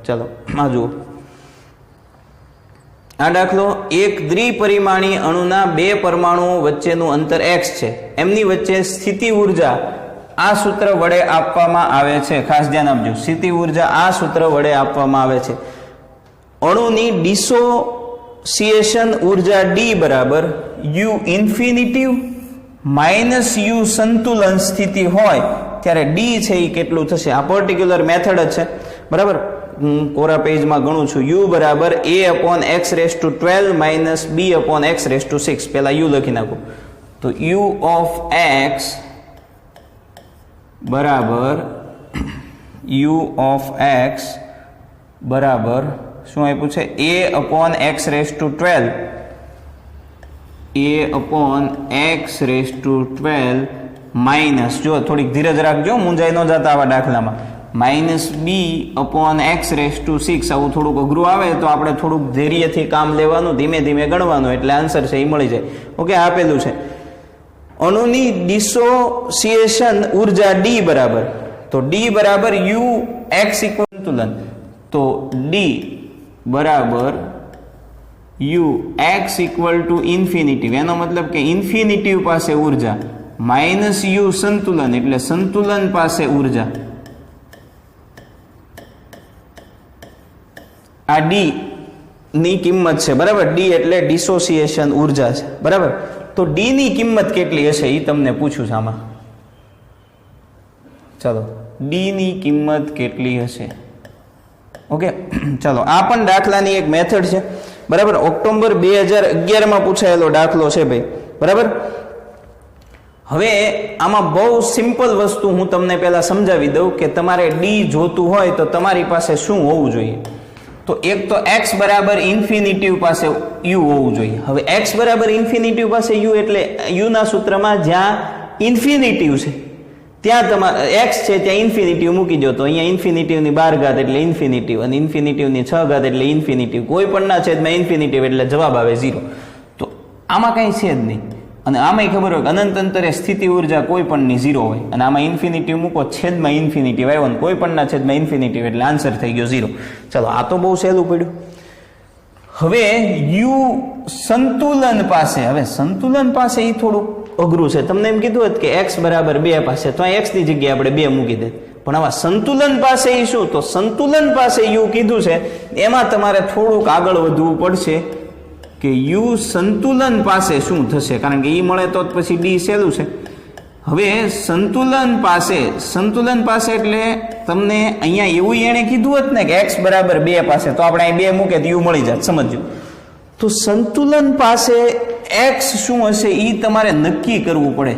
चलो आ जुओ आ दाखलो एक द्विपरिमाणी अणुना बे परमाणुओ वच्चेनुं अंतर x छे एमनी वच्चे स्थिति ऊर्जा आ सूत्र वडे आपवामां आवे छे। खास ध्यान आपजो स्थिति ऊर्जा आ सूत्र वडे आपवामां आवे छे। अणुनी डिसोसिएशन ऊर्जा D बराबर U इन्फिनिटिव माइनस U संतुलन स्थिति होय त्यारे D छे ई केटलुं थशे। आ पर्टिक्युलर मेथड ज छे बराबर। कोरा पेज में गणु छू U बराबर A/x⁻12 माइनस B/x⁻6 पहला U लखी नाखो तो U ऑफ x बराबर U ऑफ x बराबर शू आप्युं छे A/x⁻12 A/x⁻12 माइनस जो थोड़ी धीरज राखजो मूंझाई न जाता आवा दाखलामां माइनस B/x⁻6 आવું થોડુંક અઘરું આવે તો આપણે થોડુંક ધૈર્યથી કામ લેવાનું ધીમે ધીમે ગણવાનું એટલે આન્સર છે એ મળી જાય। ઓકે આપેલું છે અણુની ડિસોસિએશન ઊર્જા D બરાબર તો D બરાબર U x સંતુલન તો D બરાબર U x ઇન્ફિનિટિવ એનો મતલબ કે ઇન્ફિનિટિવ પાસે ઊર્જા માઇનસ U સંતુલન એટલે સંતુલન પાસે ઊર્જા आ D नी किंमत छे बराबर। D एटले डिसोसिएशन ऊर्जा छे बराबर। तो D नी किंमत केटली हशे ई तमने पूछुं छुं आमां। चलो D नी किंमत केटली हशे ओके चलो आ पण दाखलानी एक मेथड छे बराबर। ऑक्टोबर 2011 में पूछायेलो दाखलो छे भाई बराबर। हवे आमां बहु सिंपल वस्तु हूँ तमने पहेला समजावी दऊं के तमारे D जोतुं होय तो तमारी पासे शुं होवुं जोईए। तो एक तो x बराबर इन्फिनिटिव पासे u होवुं जोईए। हवे x बराबर इन्फिनिटिव पासे u एटले u ना सूत्रमां ज्यां इन्फिनिटिव छे त्यां तमारे x छे त्यां इन्फिनिटिव मूकी दो तो अहींया इन्फिनिटिव नी 12 घात एटले इन्फिनिटिव अने इन्फिनिटिव नी 6 घात एटले इन्फिनिटिव कोई पण ना छेदमां इन्फिनिटिव एटले जवाब आवे 0। तो आमां कंई छे ज नहीं અને આમાંય ખબર હોય અનંત અંતરે સ્થિતિ ઊર્જા કોઈ પણની 0 હોય અને આમાં ઇન્ફિનિટી મૂકો છેદમાં ઇન્ફિનિટી આવ્યો ને કોઈ પણના છેદમાં ઇન્ફિનિટી એટલે આન્સર થઈ ગયો 0। ચલો આ તો બહુ સહેલું પડ્યું। હવે U સંતુલન પાસે હવે સંતુલન પાસે એ થોડું અઘરું છે। તમને એમ કીધું હોત કે x બરાબર 2 પાસે તો આ x ની જગ્યાએ આપણે 2 મૂકી દે પણ આવા સંતુલન પાસે એ શું તો સંતુલન પાસે U કીધું છે એમાં તમારે થોડુંક આગળ વધવું પડશે કે U સંતુલન પાસે શું થશે કારણ કે ઈ મળે તો પછી D સહેલું છે। હવે સંતુલન પાસે એટલે તમને અહીંયા એવું એણે કીધું હોત ને કે x બરાબર 2 પાસે તો આપણે અહીં 2 મૂકે તો U મળી જાત સમજજો। તો સંતુલન પાસે x શું હશે ઈ તમારે નક્કી કરવું પડે।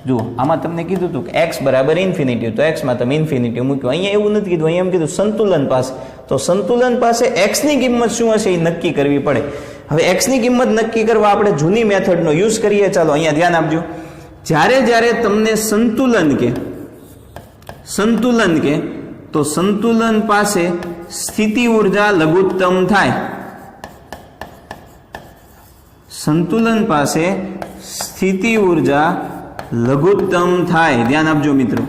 જુઓ આમાં તમને કીધું હતું કે x બરાબર ઇન્ફિનિટિવ તો x માં તમે ઇન્ફિનિટિવ મૂક્યું અહીંયા એવું નથી કીધું અહીંયા એમ કીધું સંતુલન પાસે તો સંતુલન પાસે x ની કિંમત શું હશે એ નક્કી કરવી પડે। હવે x ની કિંમત નક્કી કરવા આપણે જૂની મેથડનો યુઝ કરીએ। ચાલો અહીંયા ધ્યાન આપજો જ્યારે જ્યારે તમને સંતુલન કે તો સંતુલન પાસે સ્થિતિ ઊર્જા લઘુત્તમ થાય સંતુલન પાસે સ્થિતિ ઊર્જા લઘુત્તમ થાય ધ્યાન આપજો મિત્રો।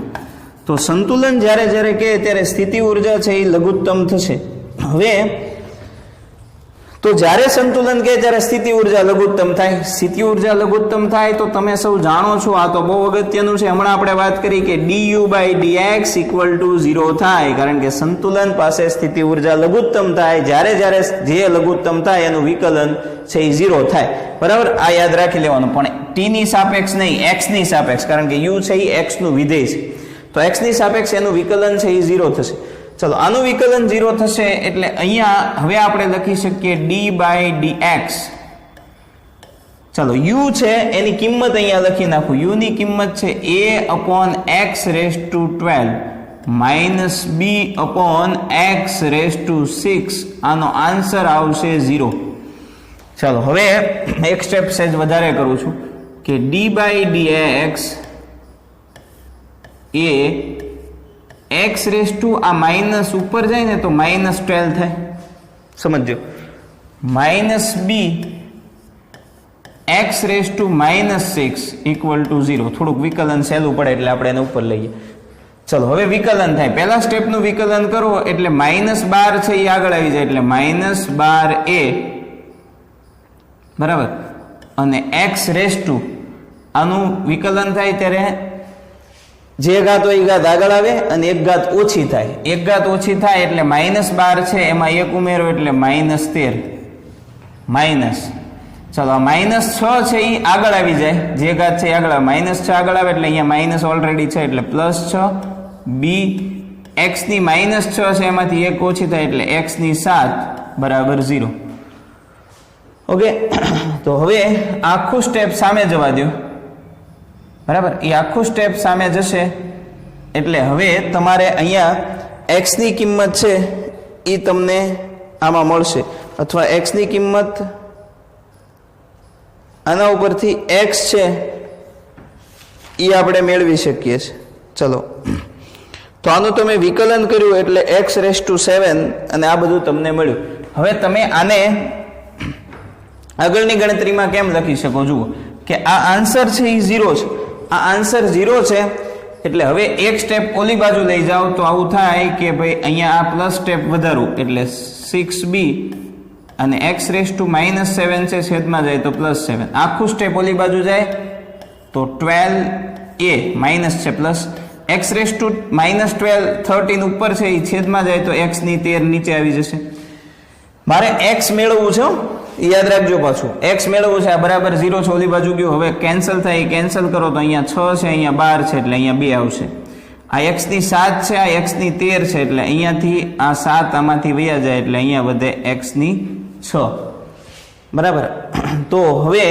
તો સંતુલન જ્યારે જ્યારે કે ત્યારે સ્થિતિ ઊર્જા છે એ લઘુત્તમ થશે। હવે तो જ્યારે સંતુલન કે ત્યારે સ્થિતિ ઊર્જા લઘુત્તમ થાય સ્થિતિ ઊર્જા લઘુત્તમ થાય તો તમે સૌ જાણો છો આ તો બહુ અગત્યનું છે। હમણાં આપણે વાત કરી કે du/dx = 0 થાય કારણ કે સંતુલન પાસે સ્થિતિ ઊર્જા લઘુત્તમ થાય જ્યારે જ્યારે જે લઘુત્તમ થાય એનું વિકલન છે એ 0 થાય બરાબર। આ યાદ રાખી લેવાનું પણ t ની સાપેક્ષ નહીં x ની સાપેક્ષ કારણ કે u છે એ x નું વિધેય છે તો x ની સાપેક્ષ એનું વિકલન છે એ 0 થશે। चलो आनु विकलन 0 थशे एटले अहींया हवे आपणे लखी शकीए d/dx। चलो u छे एनी किंमत अहींया लखी नाखो u नी किंमत छे a/x⁻12 माइनस b/x⁻6 आनो आंसर आवशे 0। चलो हवे एक स्टेप सेज वधारे करूं छुं के d/dx ए x⁻ आ माइनस ऊपर जाए ने तो -12 थाय समझो माइनस b/x⁻6 = 0 थोड़ुंक विकलन सहेलुं पड़े એટલે આપણે એને ઉપર લઈએ ચલો હવે વિકલન થાય. પહેલા સ્ટેપનું વિકલન કરો એટલે -12 છે એ આગળ આવી જાય એટલે -12a બરાબર અને x રેસ ટુ આનું વિકલન થાય ત્યારે જે ઘાત હોય એ ઘાત આગળ આવે અને એક ઘાત ઓછી થાય. એક ઘાત ઓછી થાય એટલે -12 છે એમાં એક ઉમેરો એટલે -13 માઇનસ. ચલો આ -6 છે એ આગળ આવી જાય, જે ઘાત છે એ આગળ આવે, -6 આગળ આવે એટલે અહીંયા માઇનસ ઓલરેડી છે એટલે +6 બી x ની -6 છે એમાંથી એક ઓછી થાય એટલે x ની 7 બરાબર 0. ઓકે, તો હવે આખું સ્ટેપ સામે જવા દો બરાબર. એ આખું સ્ટેપ સામે જશે એટલે હવે તમારે અહીંયા x ની કિંમત છે એ તમને આમાં મળશે અથવા x ની કિંમત આના ઉપરથી x છે એ આપણે મેળવી શકીએ છીએ. ચલો તો આનું તમે વિકલન કર્યું એટલે x⁷ અને આ બધું તમને મળ્યું. હવે તમે આને આગળની ગણતરીમાં કેમ લખી શકો? જુઓ કે આ આન્સર છે એ 0 છે, આ આન્સર 0 છે એટલે હવે એક સ્ટેપ ઓલી બાજુ લઈ જાઓ તો આવું થાય કે ભાઈ અહીંયા આ પ્લસ સ્ટેપ વધારવું એટલે 6b અને x⁻⁻7 છે છેદમાં જાય તો +7. આખું સ્ટેપ ઓલી બાજુ જાય તો 12a માઇનસ છે પ્લસ x⁻12 13 ઉપર છે એ છેદમાં જાય તો x ની 13 નીચે આવી જશે. મારે x મેળવવું છે, યાદ રાખજો પાછું x મેળવવું છે. આ બરાબર 0 છે, ઓલી બાજુ ગયું. હવે કેન્સલ થાય, કેન્સલ કરો તો અહીંયા 6 છે, અહીંયા 12 છે એટલે અહીંયા 2 આવશે. આ x ની 7 છે, આ x ની 13 છે એટલે અહીંયાથી આ 7 આમાંથી વયા જાય એટલે અહીંયા વધે x ની 6 બરાબર. તો હવે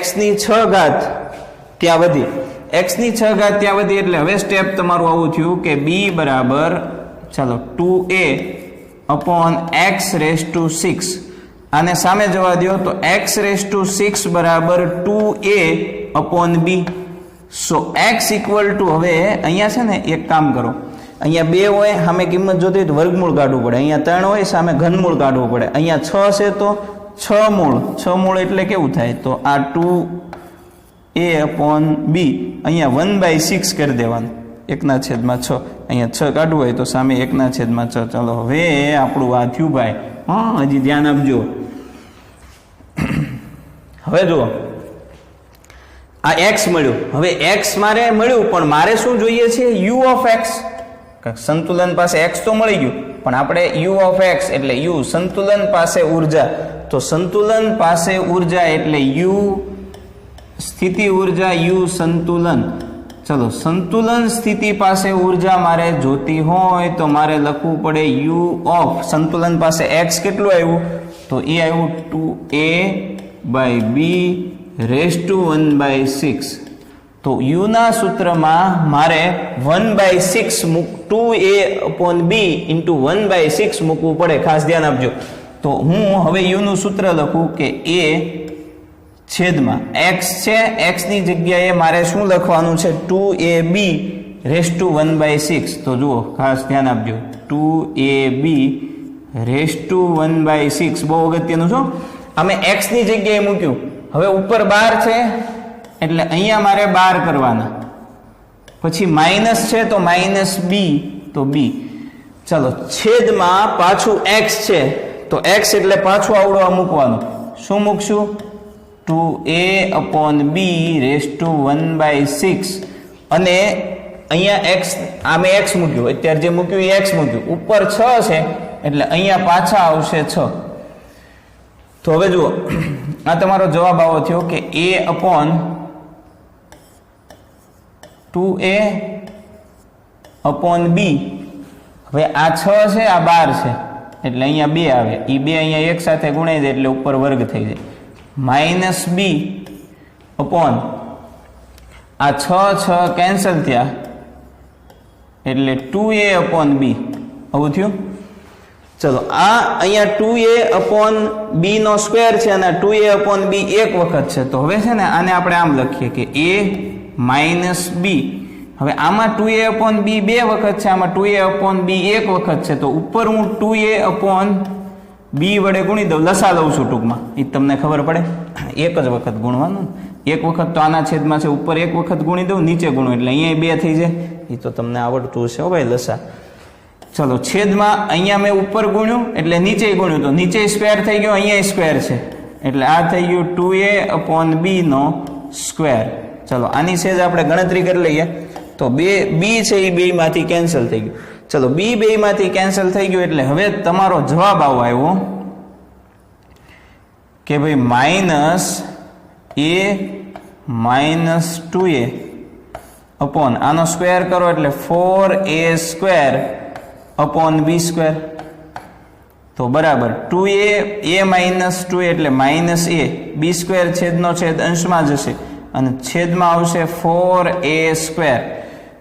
x ની 6 ઘાત ત્યાં વધી, x ની 6 ઘાત ત્યાં વધી એટલે હવે સ્ટેપ તમારું આવું થયું કે b બરાબર ચાલો 2a upon x⁻6 આને સામે જવા દો તો x⁻6 બરાબર 2a upon b. So x equal to હવે અહીંયા છે ને એક કામ કરો, અહીંયા 2 હોય સામે કિંમત જોતી હોય તો વર્ગમૂળ કાઢવું પડે, અહીંયા 3 હોય સામે ઘનમૂળ કાઢવું પડે, અહીંયા 6 છે તો 6 મૂળ એટલે કેવું થાય તો આ 2a upon b અહીંયા 1/6 કરી દેવાનું 1/6. અહીંયા 6 કાઢવું હોય તો સામે 1/6. ચાલો હવે આપણું આ થયું ભાઈ. હા હજી ધ્યાન આપજો. હવે જુઓ આ x મળ્યું, હવે x મારે મળ્યું પણ મારે શું જોઈએ છે? u of x. સંતુલન પાસે x તો મળી ગયું પણ આપણે u ઓફ x એટલે u સંતુલન પાસે ઉર્જા, તો સંતુલન પાસે ઉર્જા એટલે u સ્થિતિ ઉર્જા u સંતુલન. ચલો સંતુલન સ્થિતિ પાસે ઉર્જા મારે જોતી હોય તો મારે લખવું પડે u ઓફ સંતુલન પાસે x કેટલું આવ્યું તો એ આવ્યું 2a/b રેઝ ટુ 1/6. તો u ના સૂત્રમાં મારે 1/6 2a upon b into 1/6 મૂકવું પડે, ખાસ ધ્યાન આપજો. તો હું હવે u નું સૂત્ર લખું કે a છેદમાં x છે, x ની જગ્યાએ મારે શું લખવાનું છે 2ab રેઝ ટુ 1/6. તો જુઓ ખાસ ધ્યાન આપજો 2ab રેઝ ટુ 1/6 બહુ અગત્યનું છો. અમે x ની જગ્યાએ મૂક્યું, હવે ઉપર 12 છે એટલે અહીંયા મારે 12 કરવાના, પછી માઇનસ છે તો -b તો b. ચલો છેદમાં પાછું x છે તો x એટલે પાછું આવડવા મૂકવાનું. શું મૂકશું? 2a upon b rays two 1/6 અને અહીંયા x આમે x મૂક્યું, અત્યારે જે મૂક્યું એ x મૂક્યું, ઉપર 6 છે એટલે અહીંયા પાછા આવશે 6. તો હવે જુઓ આ તમારો જવાબ આવો થયો કે a upon 2a upon b. હવે આ 6 છે આ 12 છે એટલે અહીંયા 2 આવે, એ 2 અહીંયા એક સાથે ગુણાઈ જાય એટલે ઉપર વર્ગ થઈ જાય -b upon આ 6 કેન્સલ થયા એટલે 2a upon b આવું થયું. ચલો આ અહીંયા 2a upon b નો સ્ક્વેર છે અને 2a upon b એક વખત છે. તો હવે છે ને આને આપણે આમ લખીએ કે a - b. હવે આમાં 2a upon b બે વખત છે, આમાં 2a upon b એક વખત છે, તો ઉપર હું 2a upon બી વડે ગુણી દઉં, લસા લઉં છું ટૂંકમાં, એ તમને ખબર પડે, એક જ વખત ગુણવાનું, એક વખત તો આના છેદમાં છે, ઉપર એક વખત ગુણી દઉં, નીચે ગુણું એટલે અહીંયા 2 થઈ જાય, એ તો તમને આવડતું હશે હો ભાઈ લસા. ચલો છેદમાં અહીંયા મેં ઉપર ગુણ્યું એટલે નીચે ગુણ્યું, તો નીચે સ્ક્વેર થઈ ગયો, અહીંયા સ્ક્વેર છે એટલે આ થઈ ગયું 2a/b નો સ્ક્વેર. ચલો આની સેજ આપણે ગણતરી કરી લઈએ તો બી છે એ બેમાંથી કેન્સલ થઈ ગયું. ચલો બી બેમાંથી કેન્સલ થઈ ગયું એટલે હવે તમારો જવાબ આવો આવ્યો કે ભાઈ -2a અપોન આનો સ્ક્વેર કરો એટલે 4a² b². તો બરાબર 2a એટલે -a, b² છેદનો છેદ અંશમાં જશે અને છેદમાં આવશે 4a².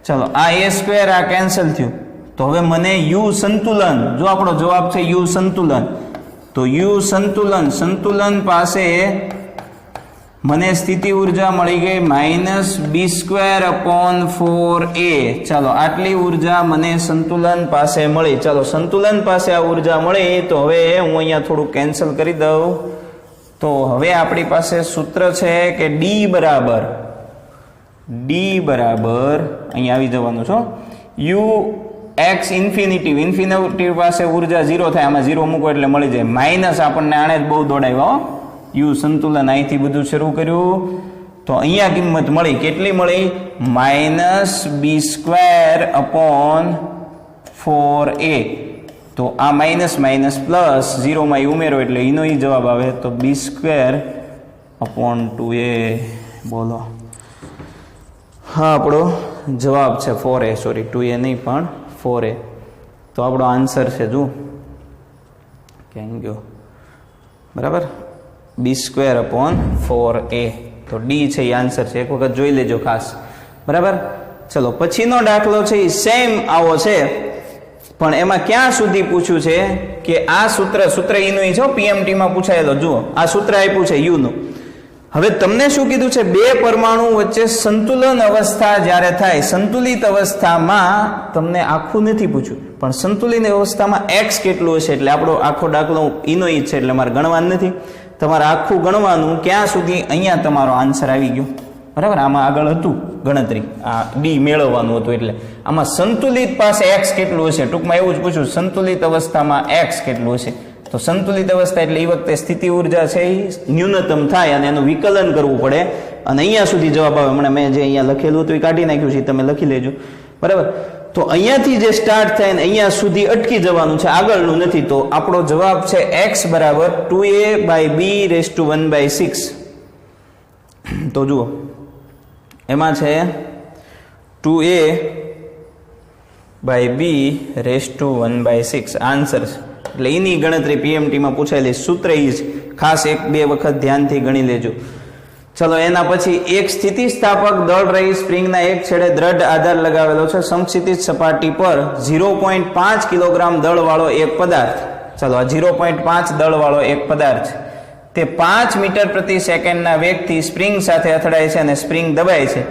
ચલો આ a² આ કેન્સલ થયું તો હવે મને u સંતુલન, જો આપણો જવાબ છે u સંતુલન, તો u સંતુલન પાસે મને સ્થિતિ ઉર્જા મળી ગઈ -b²/4a. ચાલો આટલી ઉર્જા મને સંતુલન પાસે મળી. ચાલો સંતુલન પાસે આ ઉર્જા મળી તો હવે હું અહીંયા થોડું કેન્સલ કરી દઉં. તો હવે આપણી પાસે સૂત્ર છે કે d બરાબર અહીંયા આવી જવાનું છો u x ઇન્ફિનિટી પાસે ઉર્જા 0 થાય, આમાં 0 મૂકો એટલે મળી જાય માઇનસ, આપણને આને જ બહુ દોડાવ્યો u સંતુલન, અહીંથી બધું શરૂ કર્યું તો અહીંયા કિંમત મળી, કેટલી મળી -b²/4a. તો આ માઇનસ પ્લસ 0 માં ઉમેરો એટલે એનો જવાબ આવે તો b²/2a. બોલો હા આપણો જવાબ છે 4a, સોરી 2a નહીં પણ 4a. તો આપણો આન્સર છે જો ક્યાં ગયો, બરાબર b²/4a. તો ડી છે એ આન્સર છે, એક વખત જોઈ લેજો ખાસ, બરાબર. ચલો પછીનો દાખલો છે એ સેમ આવો છે પણ એમાં ક્યાં સુધી પૂછ્યું છે કે આ સૂત્ર એનું છે પીએમટી માં પૂછાયેલો, જુઓ આ સૂત્ર આપ્યું છે યુ નું. હવે તમને શું કીધું છે, બે પરમાણુ વચ્ચે સંતુલન અવસ્થા જ્યારે થાય, સંતુલિત અવસ્થામાં તમને આખું નથી પૂછ્યું પણ સંતુલિત અવસ્થામાં x કેટલું હશે, એટલે આપણો આખો દાખલો એનો જ છે એટલે મારે ગણવાનું નથી, તમારે આખું ગણવાનું ક્યાં સુધી, અહીંયા તમારો આન્સર આવી ગયો, બરાબર. આમાં આગળ હતું ગણતરી, આ ડી મેળવવાનું હતું એટલે આમાં સંતુલિત પાસે x કેટલું હશે, ટૂંકમાં એવું જ પૂછ્યું સંતુલિત અવસ્થામાં x કેટલું હશે. તો સંતુલિત અવસ્થા એટલે એ વખતે સ્થિતિ ઉર્જા છે એ ન્યૂનતમ થાય અને એનું વિકલન કરવું પડે અને અહીંયા સુધી જવાબ આવે. હમણાં મેં જે અહીંયા લખેલું હતું એ કાઢી નાખ્યું છે, તમે લખી લેજો, બરાબર. તો અહીંયાથી જે સ્ટાર્ટ થાય ને અહીંયા સુધી અટકી જવાનું છે, આગળનું નથી. તો આપણો જવાબ છે x બરાબર 2a/b⁻⁴. તો જુઓ એમાં છે 2a/b⁴ આન્સર છે. એટલે એની ગણતરી પીએમટીમાં પૂછાયેલી, સૂત્ર એ જ ખાસ 1-2 વખત ધ્યાનથી ગણી લેજો. ચલો એના પછી એક સ્થિતિસ્થાપક દળ રહી સ્પ્રિંગના એક છેડે દ્રઢ આધાર લગાવેલો છે, સમસ્થિતિજ સપાટી પર 0.5 કિલોગ્રામ દળવાળો એક પદાર્થ. ચલો આ 0.5 દળવાળો એક પદાર્થ તે 5 મીટર પ્રતિ સેકન્ડના વેગથી સ્પ્રિંગ સાથે અથડાય છે અને સ્પ્રિંગ દબાય છે.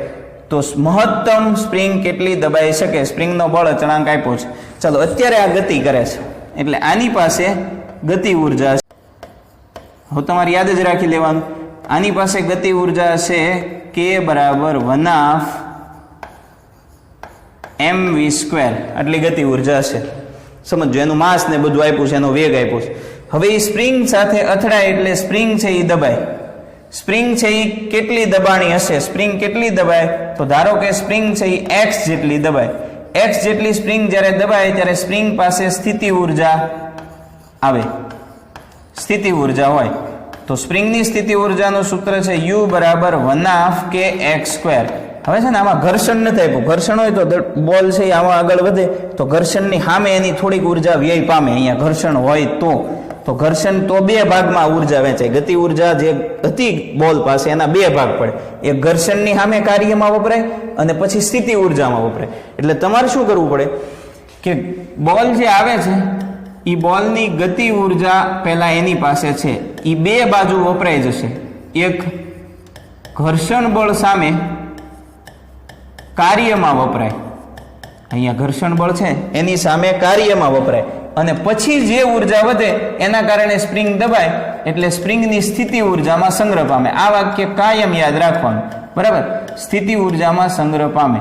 તો મહત્તમ સ્પ્રિંગ કેટલી દબાઈ શકે, સ્પ્રિંગનો બળ અચળાંક આપ્યો છે. ચલો અત્યારે આ ગતિ કરે છે એટલે આની પાસે ગતિ ઉર્જા છે, હવે તમારે યાદ જ રાખી લેવાનું, આની પાસે ગતિ ઉર્જા છે k બરાબર 1/mv², આટલી ગતિ ઉર્જા છે. સમજો એનું માસ ને બધું આપ્યું છે, એનો વેગ આપ્યો છે. હવે એ સ્પ્રિંગ સાથે અથડાય એટલે સ્પ્રિંગ છે એ દબાય. સ્પ્રિંગ છે એ કેટલી દબાણી હશે, સ્પ્રિંગ કેટલી દબાય, તો ધારો કે સ્પ્રિંગ છે એ x જેટલી દબાય. x જેટલી સ્પ્રિંગ જ્યારે દબાય ત્યારે સ્પ્રિંગ પાસે સ્થિતિ ઉર્જા આવે, સ્થિતિ ઉર્જા હોય તો સ્પ્રિંગની સ્થિતિ ઉર્જાનું સૂત્ર છે u બરાબર 1/kx². હવે છે ને આમાં ઘર્ષણ નથી આપ્યું, ઘર્ષણ હોય તો બોલ છે આમાં આગળ વધે તો ઘર્ષણની સામે એની થોડીક ઉર્જા વ્યય પામે. અહીંયા ઘર્ષણ હોય તો ઘર્ષણ તો 2 ભાગમાં ઉર્જા વહેંચાય, ગતિ ઉર્જા જે હતી બોલ પાસે એના 2 ભાગ પડે, એક ઘર્ષણની સામે કાર્યમાં વપરાય અને પછી સ્થિતિ ઉર્જામાં વપરાય. એટલે તમારે શું કરવું પડે કે બોલ જે આવે છે એ બોલની ગતિ ઉર્જા પહેલા એની પાસે છે, એ 2 બાજુ વપરાઈ જશે. એક ઘર્ષણ બળ સામે કાર્યમાં વપરાય, અહીંયા ઘર્ષણ બળ છે એની સામે કાર્યમાં વપરાય અને પછી જે ઉર્જા વધે એના કારણે સ્પ્રિંગ દબાય એટલે સ્પ્રિંગની સ્થિતિ ઉર્જામાં સંગ્રહ પામે. આ વાક્ય કાયમ યાદ રાખવાનું, બરાબર? સ્થિતિ ઉર્જામાં સંગ્રહ પામે.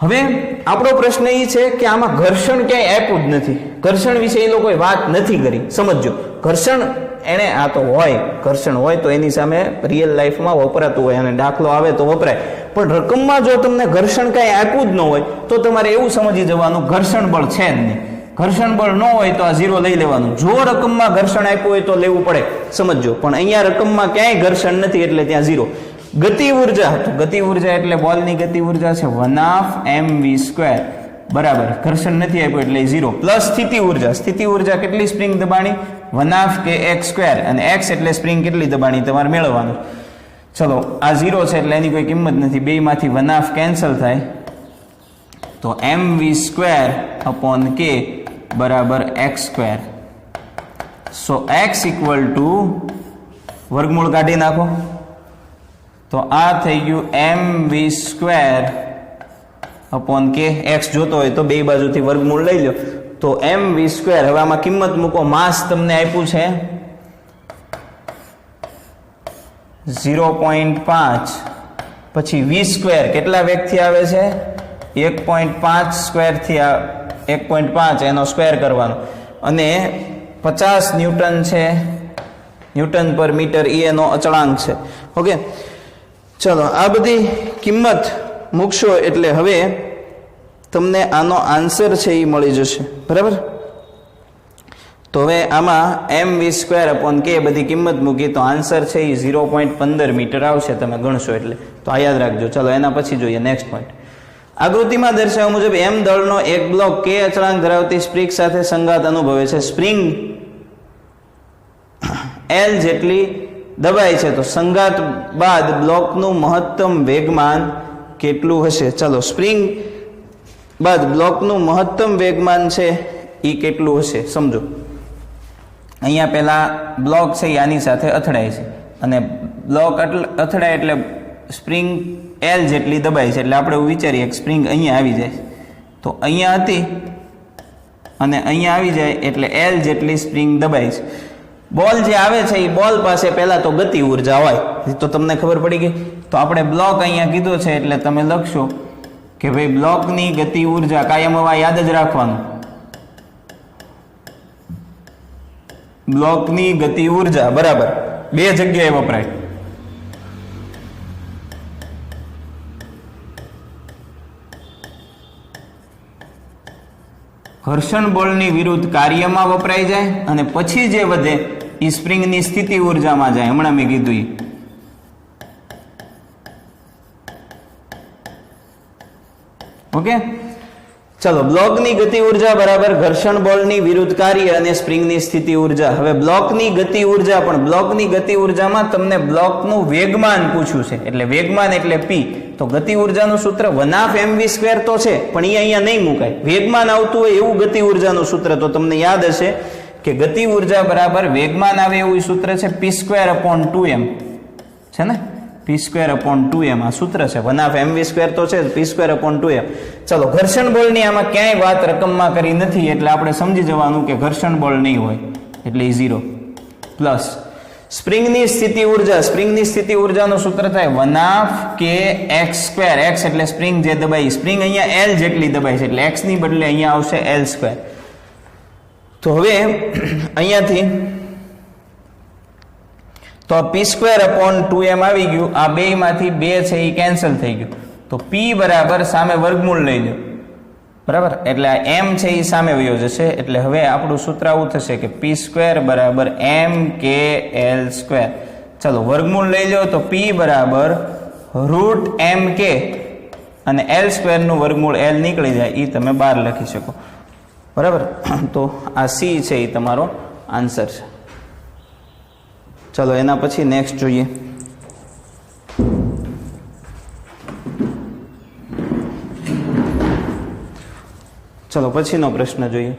હવે આપણો પ્રશ્ન એ છે કે આમાં ઘર્ષણ ક્યાંય આપ્યું જ નથી. ઘર્ષણ વિશે એ લોકોએ વાત નથી કરી. સમજો, ઘર્ષણ એને આ તો હોય, ઘર્ષણ હોય તો એની સામે રિયલ લાઈફમાં વપરાતું હોય અને દાખલો આવે તો વપરાય, પણ રકમમાં જો તમને ઘર્ષણ કાંઈ આપ્યું જ ન હોય તો તમારે એવું સમજી જવાનું ઘર્ષણ બળ છે જ નહીં. ઘર્ષણ બળ ન હોય તો આ 0 લઈ લેવાનું. જો રકમમાં ઘર્ષણ આપ્યું હોય તો લેવું પડે, સમજો, પણ અહીંયા રકમમાં ક્યાંય ઘર્ષણ નથી એટલે ત્યાં 0. ગતિ ઉર્જા, તો ગતિ ઉર્જા એટલે બોલની ગતિ ઉર્જા છે 1/mv², બરાબર? ઘર્ષણ નથી આપ્યું એટલે 0. પ્લસ સ્થિતિ ઉર્જા, સ્થિતિ ઉર્જા કેટલી સ્પ્રિંગ દબાણી? 1/kx², અને x એટલે સ્પ્રિંગ કેટલી દબાણી તમારે મેળવવાનું. ચલો, આ 0 છે એટલે એની કોઈ કિંમત નથી, બે માંથી 1/2 કેન્સલ થાય તો mv²/k બરાબર x². So x equal to વર્ગમૂળ કાઢી નાખો તો આ થઈ ગયું mv²/k. x જોતો હોય તો બે બાજુથી વર્ગમૂળ લઈ લો તો mv². હવે આમાં કિંમત મૂકો. માસ તમને આપ્યું છે 0.5, પછી v², કેટલા વેગથી આવે છે? 1.5² થી 1.5 એનો સ્ક્વેર કરવાનો, અને 50 ન્યૂટન છે, ન્યૂટન પર મીટર, એ એનો અચળાંક છે. ઓકે, ચલો, આ બધી કિંમત મૂકશો એટલે હવે તમને આનો આન્સર છે એ મળી જશે, બરાબર? તો હવે આમાં mv²/k બધી કિંમત મૂકી તો આન્સર છે એ 0.15 મીટર આવશે, તમે ગણશો એટલે. તો આ યાદ રાખજો. ચલો, એના પછી જોઈએ નેક્સ્ટ પોઈન્ટ. આકૃતિમાં દર્શાવ્યા મુજબ m દળનો એક બ્લોક k અચળાંક ધરાવતી સ્પ્રિંગ સાથે સંઘાત અનુભવે છે. સ્પ્રિંગ L જેટલી દબાય છે, તો સંઘાત બાદ બ્લોકનું મહત્તમ વેગમાન કેટલું હશે? ચલો, સ્પ્રિંગ બાદ બ્લોકનું મહત્તમ વેગમાન છે એ કેટલું હશે સમજો. અહીંયા પહેલા બ્લોક છે એ આની સાથે અથડાય છે, અને બ્લોક અથડાય એટલે સ્પ્રિંગ L જેટલી દબાય છે, એટલે આપણે એવું વિચારીએ કે સ્પ્રિંગ અહીંયા આવી જાય, તો અહીંયા હતી અને અહીંયા આવી જાય એટલે L જેટલી સ્પ્રિંગ દબાય છે. બોલ જે આવે છે એ બોલ પાસે પહેલા તો ગતિ ઉર્જા હોય, તો તમને ખબર પડી ગઈ. તો આપણે બ્લોક અહીંયા કીધો છે એટલે તમે લખશો કે ભાઈ બ્લોકની ગતિ ઉર્જા, કાયમ હવા યાદ જ રાખવાનું, બ્લોકની ગતિ ઉર્જા બરાબર બે જગ્યાએ વપરાય. ઘર્ષણ બળની વિરુદ્ધ કાર્યમાં વપરાઈ જાય અને પછી જે વધે એ સ્પ્રિંગની સ્થિતિ ઉર્જામાં જાય. હમણાં મેં કીધું એ. ઓકે, ચલો, બ્લોકની ગતિ ઉર્જા બરાબર ઘર્ષણ બળની વિરુદ્ધ કાર્ય અને સ્પ્રિંગની સ્થિતિ ઉર્જા. હવે બ્લોકની ગતિ ઉર્જા, પણ બ્લોકની ગતિ ઉર્જામાં તમને બ્લોકનું વેગમાન પૂછ્યું છે, એટલે વેગમાન એટલે p. તો ગતિ ઉર્જાનું સૂત્ર 1/mv² તો છે, પણ એ અહીંયા નહીં મુકાય. વેગમાન આવતું હોય એવું ગતિ ઉર્જાનું સૂત્ર તો તમને યાદ હશે કે ગતિ ઉર્જા બરાબર વેગમાન આવે એવું સૂત્ર છે p²/2m છે ને, p²/2m આ સૂત્ર છે. 1/mv² તો છે, p²/2m. ચલો, ઘર્ષણ બળની આમાં ક્યાંય વાત રકમમાં કરી નથી એટલે આપણે સમજી જવાનું કે ઘર્ષણ બળ નહીં હોય એટલે 0. પ્લસ સ્પ્રિંગની સ્થિતિ ઉર્જા, સ્પ્રિંગની સ્થિતિ ઉર્જાનું સૂત્ર થાય 1/kx². x એટલે સ્પ્રિંગ જે દબાઈ, સ્પ્રિંગ અહીંયા L જેટલી દબાઈ છે એટલે x ની બદલે અહીંયા આવશે L². તો હવે અહીંયાથી તો p²/2m આવી ગયું. આ બે માંથી 2 છે એ કેન્સલ થઈ ગયું, તો p બરાબર સામે વર્ગમૂળ લઈ લો, બરાબર? એટલે આ m છે એ સામે વયો જશે, એટલે હવે આપણું સૂત્ર આવું થશે કે p² બરાબર mkl². ચલો, વર્ગમૂળ લઈ લો તો p બરાબર √mk અને L² નું વર્ગમૂળ L નીકળી જાય, એ તમે 12 લખી શકો, બરાબર? તો આ C છે એ તમારો આન્સર છે. ચલો, એના પછી નેક્સ્ટ જોઈએ. ચલો, પછીનો પ્રશ્ન જોઈએ.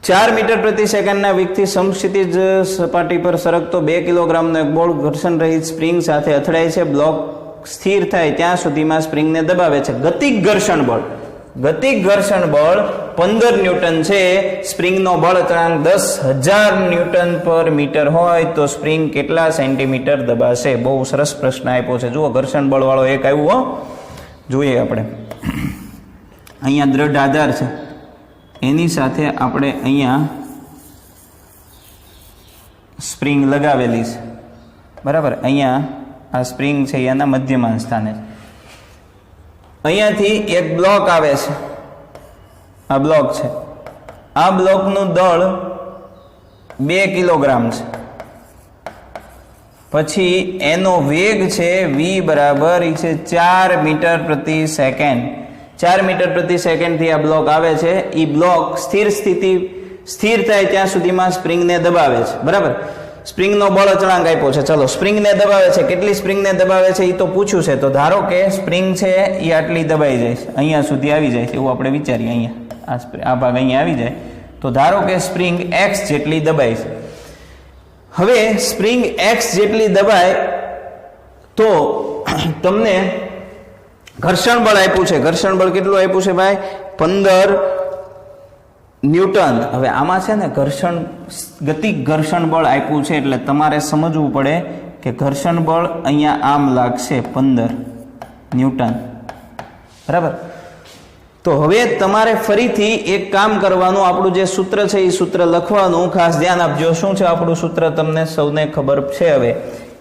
4 મીટર પ્રતિ સેકન્ડના વેગથી સમક્ષિતિજ સપાટી પર સરકતો 2 કિલોગ્રામનો એક બોલ ઘર્ષણ રહિત સ્પ્રિંગ સાથે અથડાય છે. બ્લોક સ્થિર થાય ત્યાં સુધીમાં સ્પ્રિંગને દબાવે છે. ગતિક ઘર્ષણ બળ, ગતિક ઘર્ષણ બળ 15 ન્યૂટન છે, સ્પ્રિંગનો બળ અચળાંક 10,000 ન્યૂટન પર મીટર હોય તો સ્પ્રિંગ કેટલા સેન્ટીમીટર દબાશે? બહુ સરસ પ્રશ્ન આપ્યો છે. જુઓ ઘર્ષણ બળ વાળો એક આવ્યું હો, જોઈએ આપણે. અહીંયા દ્રઢ આધાર છે, એની સાથે આપણે અહીંયા સ્પ્રિંગ લગાવેલી છે, બરાબર. અહીંયા આ સ્પ્રિંગ છે એના મધ્યમાન સ્થાને. અહીંયાથી એક બ્લોક આવે છે, આ બ્લોક છે. આ બ્લોકનું દળ 2 કિલોગ્રામ છે. પછી એનો વેગ છે v બરાબર છે 4 મીટર પ્રતિ સેકન્ડ. 4 મીટર પ્રતિ સેકન્ડથી આ બ્લોક આવે છે. એ બ્લોક સ્થિર થાય ત્યાં સુધીમાં સ્પ્રિંગને દબાવે છે, બરાબર. સ્પ્રિંગનો બળ અચળાંક આપ્યો છે. ચલો સ્પ્રિંગને દબાવે છે, કેટલી સ્પ્રિંગને દબાવે છે એ તો પૂછ્યું છે. તો ધારો કે સ્પ્રિંગ છે એ આટલી દબાઈ જાય છે, અહીંયા સુધી આવી જાય છે એવું આપણે વિચારીએ. અહીંયા આ ભાગ અહીંયા આવી જાય તો ધારો કે સ્પ્રિંગ x જેટલી દબાય છે. હવે સ્પ્રિંગ x જેટલી દબાય તો તમને ઘર્ષણ બળ આપ્યું છે. ઘર્ષણ બળ કેટલું આપ્યું છે ભાઈ? 15 ન્યૂટન. હવે આમાં છે ને ગતિક ઘર્ષણ બળ આપ્યું છે એટલે તમારે સમજવું પડે કે ઘર્ષણ બળ અહીંયા આમ લાગશે 15 ન્યૂટન, બરાબર. તો હવે તમારે ફરીથી એક કામ કરવાનું, આપણું જે સૂત્ર છે એ સૂત્ર લખવાનું. ખાસ ધ્યાન આપજો. શું છે આપણું સૂત્ર? તમને સૌને ખબર છે હવે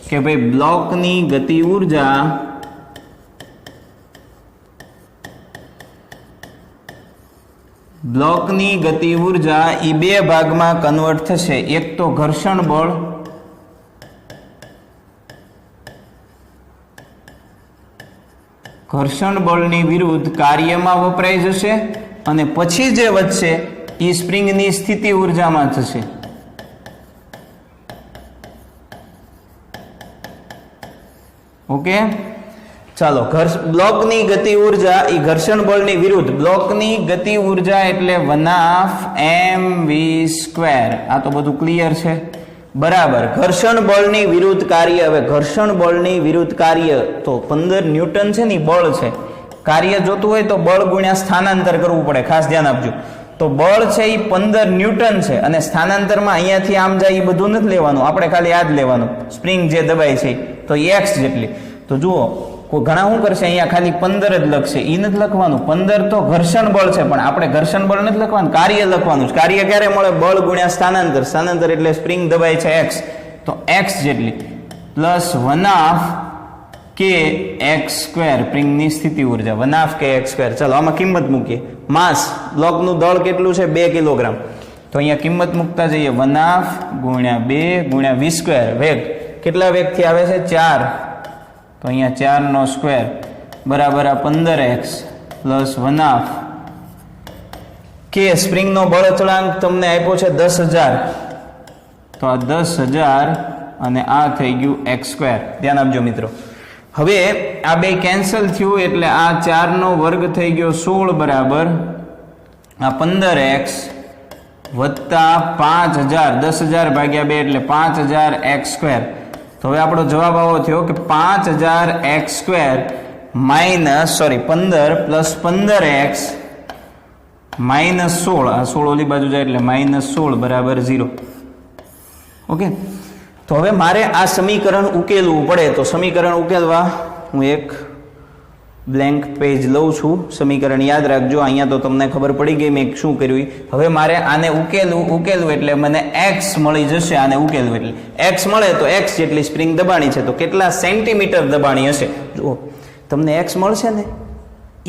કે ભાઈ બ્લોકની ગતિ ઉર્જા એ 2 ભાગમાં કન્વર્ટ થશે. એક તો ઘર્ષણ બળ બળની વિરુદ્ધ કાર્યમાં વપરાઈ જશે અને પછી જે વધશે એ સ્પ્રિંગની સ્થિતિ ઉર્જામાં થશે. ઓકે, ચાલો. બ્લોકની ગતિ ઉર્જા એ ઘર્ષણ બળની વિરુદ્ધ. બ્લોકની ગતિ ઉર્જા એટલે 1/mv². આ તો બધું ક્લિયર છે, બરાબર. ઘર્ષણ બળની વિરુદ્ધ કાર્ય. હવે ઘર્ષણ બળની વિરુદ્ધ કાર્ય તો 15 ન્યૂટન છે ને બળ છે. કાર્ય જોતું હોય તો બળ ગુણ્યા સ્થાનાંતર કરવું પડે, ખાસ ધ્યાન આપજો. તો બળ છે એ 15 ન્યૂટન છે અને સ્થાનાંતરમાં અહીંયાથી આમ જાય એ બધું નથી લેવાનું, આપણે ખાલી આ જ લેવાનું. સ્પ્રિંગ જે દબાય છે તો x જેટલી. તો જુઓ ઘણા શું કરશે, અહીંયા ખાલી 15 જ લખશે. એ નથી લખવાનું. 15 તો ઘર્ષણ બળ છે, પણ આપણે ઘર્ષણ બળ નથી લખવાનું, કાર્ય લખવાનું. કાર્ય ક્યારે મળે? બળ ગુણ્યા સ્થાનાંતર. સ્થાનાંતર એટલે સ્પ્રિંગ દબાય છે x, તો x જેટલી પ્લસ 1/k x². સ્પ્રિંગની સ્થિતિ ઉર્જા 1/k x². ચાલો આમાં કિંમત મૂકીએ. માસ બ્લોકનું દળ કેટલું છે? 2 કિલોગ્રામ. તો અહીંયા કિંમત મૂકતા જઈએ. 1/2 ગુણ્યા 2 ગુણ્યા v². વેગ કેટલા વેગથી આવે છે? 4. તો અહીંયા 4નો સ્ક્વેર બરાબર આ 15x પ્લસ 1/2k. સ્પ્રિંગનો બળ અચળાંક તમને આપ્યો છે 10,000. તો આ 10,000 અને આ થઈ ગયું x². ધ્યાન આપજો મિત્રો. હવે આ બે કેન્સલ થયું એટલે આ 4નો વર્ગ થઈ ગયો 16 બરાબર આ 15x વત્તા 5000. 10,000 ભાગ્યા 2 એટલે 5000 x². તો હવે આપણો જવાબ આવો થયો કે 5000 x² minus 15 plus 15x minus 16. આ 16 ઓલી બાજુ જાય એટલે -16 બરાબર 0. ઓકે, તો હવે મારે આ સમીકરણ ઉકેલવું પડે. તો સમીકરણ ઉકેલવા હું એક બ્લેન્ક પેજ લઉં છું. સમીકરણ યાદ રાખજો. અહીંયા તો તમને ખબર પડી ગઈ મેં શું કર્યું. હવે મારે આને ઉકેલવું એટલે મને x મળી જશે. આને ઉકેલવું એટલે x મળે તો x જેટલી સ્પ્રિંગ દબાણી છે તો કેટલા સેન્ટીમીટર દબાણી હશે. જુઓ તમને x મળશે ને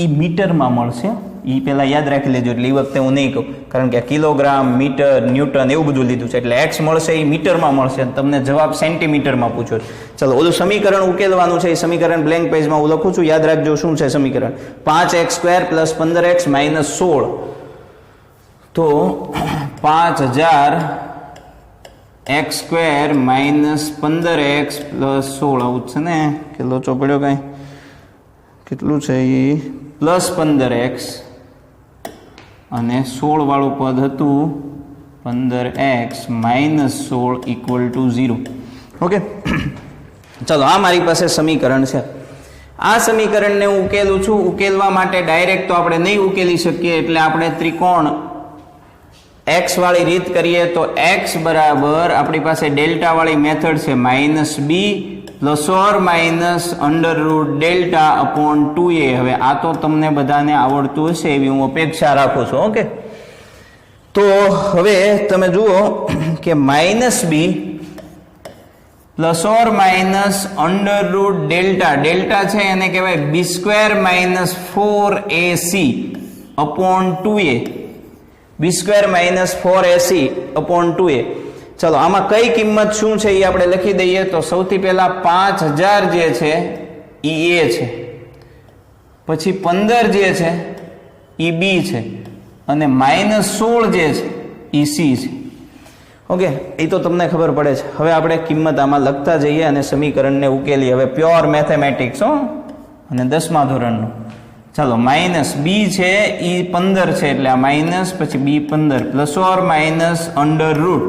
એ મીટરમાં મળશે. એ પહેલાં યાદ રાખી લેજો, એટલે એ વખતે હું નહીં કહું, કારણ કે કિલોગ્રામ, મીટર, ન્યૂટન એવું બધું લીધું છે. એટલે x મળશે એ મીટરમાં મળશે, તમને જવાબ સેન્ટીમીટરમાં પૂછ્યો. ચલો ઓલું સમીકરણ ઉકેલવાનું છે. એ સમીકરણ બ્લેન્ક પેજમાં હું લખું છું, યાદ રાખજો શું છે સમીકરણ. 5x² plus 15x minus 16. તો 5000 x² માઇનસ 15x પ્લસ 16 આવું છે ને, કે લોચો પડ્યો કાંઈ, કેટલું છે એ પ્લસ 15x અને 16 વાળું પદ હતું 15x minus 16 equal to 0. Okay, ચલો આ મારી પાસે સમીકરણ છે. આ સમીકરણને હું ઉકેલું છું. ઉકેલવા માટે ડાયરેક્ટ તો આપણે નહીં ઉકેલી શકીએ, એટલે આપણે ત્રિકોણ x વાળી રીત કરીએ તો x બરાબર આપણી પાસે ડેલ્ટા વાળી મેથડ છે -b ± √ડેલ્ટા અપોન 2a. હવે આ તો તમને બધાને આવડતું હશે એવી હું અપેક્ષા રાખું છું. ઓકે, તો હવે તમે જુઓ કે -b ± √ડેલ્ટા છે એને કહેવાય b² - 4ac upon 2a. b² - 4ac upon 2a. ચલો આમાં કઈ કિંમત શું છે એ આપણે લખી દઈએ. તો સૌથી પહેલા 5000 જે છે એ a છે, પછી 15 જે છે એ b છે, અને -16 જે છે એ c છે. ઓકે, એ તો તમને ખબર પડે છે. હવે આપણે કિંમત આમાં લખતા જઈએ અને સમીકરણને ઉકેલી. હવે પ્યોર મેથેમેટિક્સ હો, અને 10મા ધોરણનું. ચાલો, -b છે એ 15 છે એટલે આ માઇનસ, પછી b 15 ± √.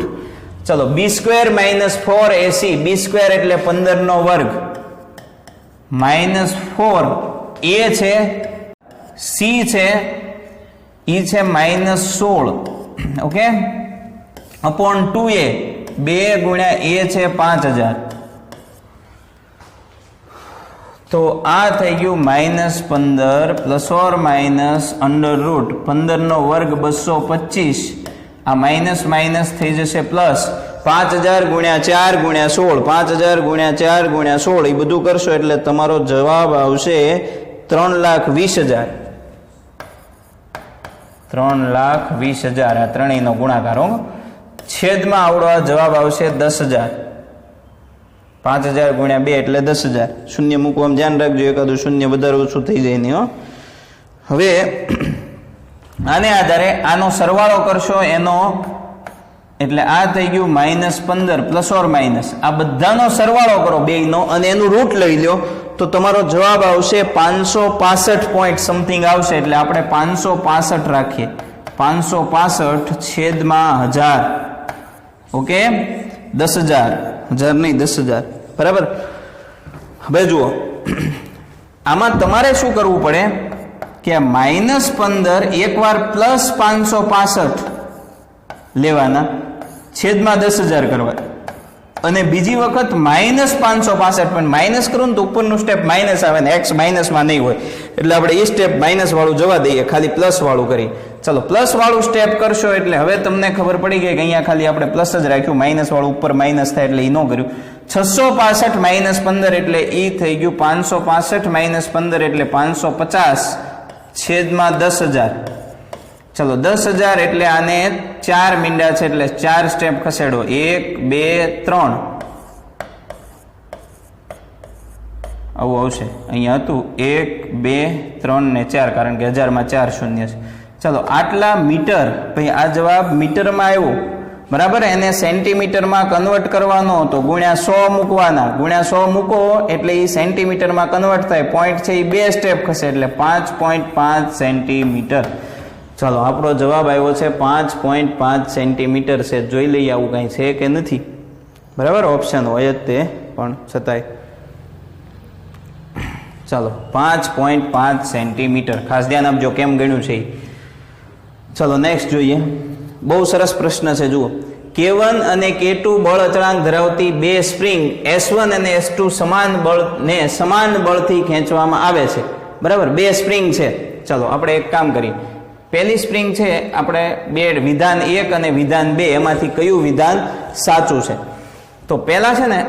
ચલો, b² - 4ac, b² એટલે 15 નો વર્ગ, -4 a છે, c છે e છે -16. ઓકે, અપોન 2a, 2 ગુણ્યા a છે 5000. તો આ થઈ ગયું -15 ± √, 15 નો વર્ગ 225. આ માઇનસ માઇનસ થઈ જશે પ્લસ. 5000 ગુણ્યા 4 ગુણ્યા 16, 5000 ગુણ્યા 4 ગુણ્યા 16 એ બધું કરશો એટલે તમારો જવાબ આવશે 3,20,000. 3,20,000 આ ત્રણેયનો ગુણાકાર. છેદમાં આવડો આ જવાબ આવશે 10,000. 5000 ગુણ્યા 2 એટલે 10,000. શૂન્ય મૂકવામાં ધ્યાન રાખજો, એકાદું શૂન્ય વધારે ઓછું થઈ જાય નહીં. હવે આને આધારે આનો સરવાળો કરશો એનો, એટલે આ થઈ ગયું -15 ± આ બધાનો સરવાળો કરો બેયનો અને એનું રૂટ લઈ લો તો તમારો જવાબ આવશે 565 પોઈન્ટ સમથિંગ આવશે. એટલે આપણે 565 રાખીએ. 565 છેદમાં 1000. ઓકે, 10,000, 1000 નહીં 10,000, બરાબર. હવે જુઓ, આમાં તમારે શું કરવું પડે કે -15 એકવાર +565 લેવાના, છેદમાં 10,000 કરવા, અને બીજી વખત -565, પણ માઇનસ કરું તો ઉપરનું સ્ટેપ માઇનસ આવે ને x માઇનસમાં નહીં હોય, એટલે આપણે એ સ્ટેપ માઇનસ વાળું જવા દઈએ, ખાલી પ્લસ વાળું કરી. ચલો, પ્લસ વાળું સ્ટેપ કરશો એટલે હવે તમને ખબર પડી ગઈ કે અહીંયા ખાલી આપણે પ્લસ જ રાખ્યું, માઇનસ વાળું ઉપર માઇનસ થાય એટલે એ ન કર્યું. 665 - 15 એટલે એ થઈ ગયું 565 - 15 એટલે 550 છેદમાં 10,000. ચલો, 10,000 એટલે આને 4 મીંડા છે એટલે 4 સ્ટેપ ખસેડો. 1 2 3 આવું આવશે. અહીંયા હતું 1 2 3 ને 4, કારણ કે 1000 માં 4 શૂન્ય છે. ચલો, આટલા મીટર, ભાઈ આ જવાબ મીટરમાં આવ્યો, બરાબર. એને સેન્ટીમીટરમાં કન્વર્ટ કરવાનો હતો, ગુણ્યા 100 મૂકવાના. ગુણ્યા 100 મૂકો એટલે એ સેન્ટીમીટરમાં કન્વર્ટ થાય. પોઈન્ટ છે એ 2 સ્ટેપ ખસે એટલે 5.5 સેન્ટીમીટર. ચાલો, આપણો જવાબ આવ્યો છે 5.5 સેન્ટીમીટર છે. જોઈ લઈએ આવું કંઈ છે કે નથી, બરાબર. ઓપ્શન હોય જ તે, પણ છતાંય ચાલો 5.5 સેન્ટીમીટર. ખાસ ધ્યાન આપજો કેમ ગણ્યું છે. ચલો, નેક્સ્ટ જોઈએ. બહુ સરસ પ્રશ્ન છે. જુઓ, K1 અને K2 બળ અચળાંક ધરાવતી બે સ્પ્રિંગ S1 અને S2 સમાન બળથી ખેંચવામાં આવે છે, બરાબર. બે સ્પ્રિંગ છે. ચલો, આપણે એક કામ કરીએ. પહેલી સ્પ્રિંગ છે, આપણે બે વિધાન 1 અને વિધાન 2 એમાંથી કયું વિધાન સાચું છે. તો પહેલા છે ને,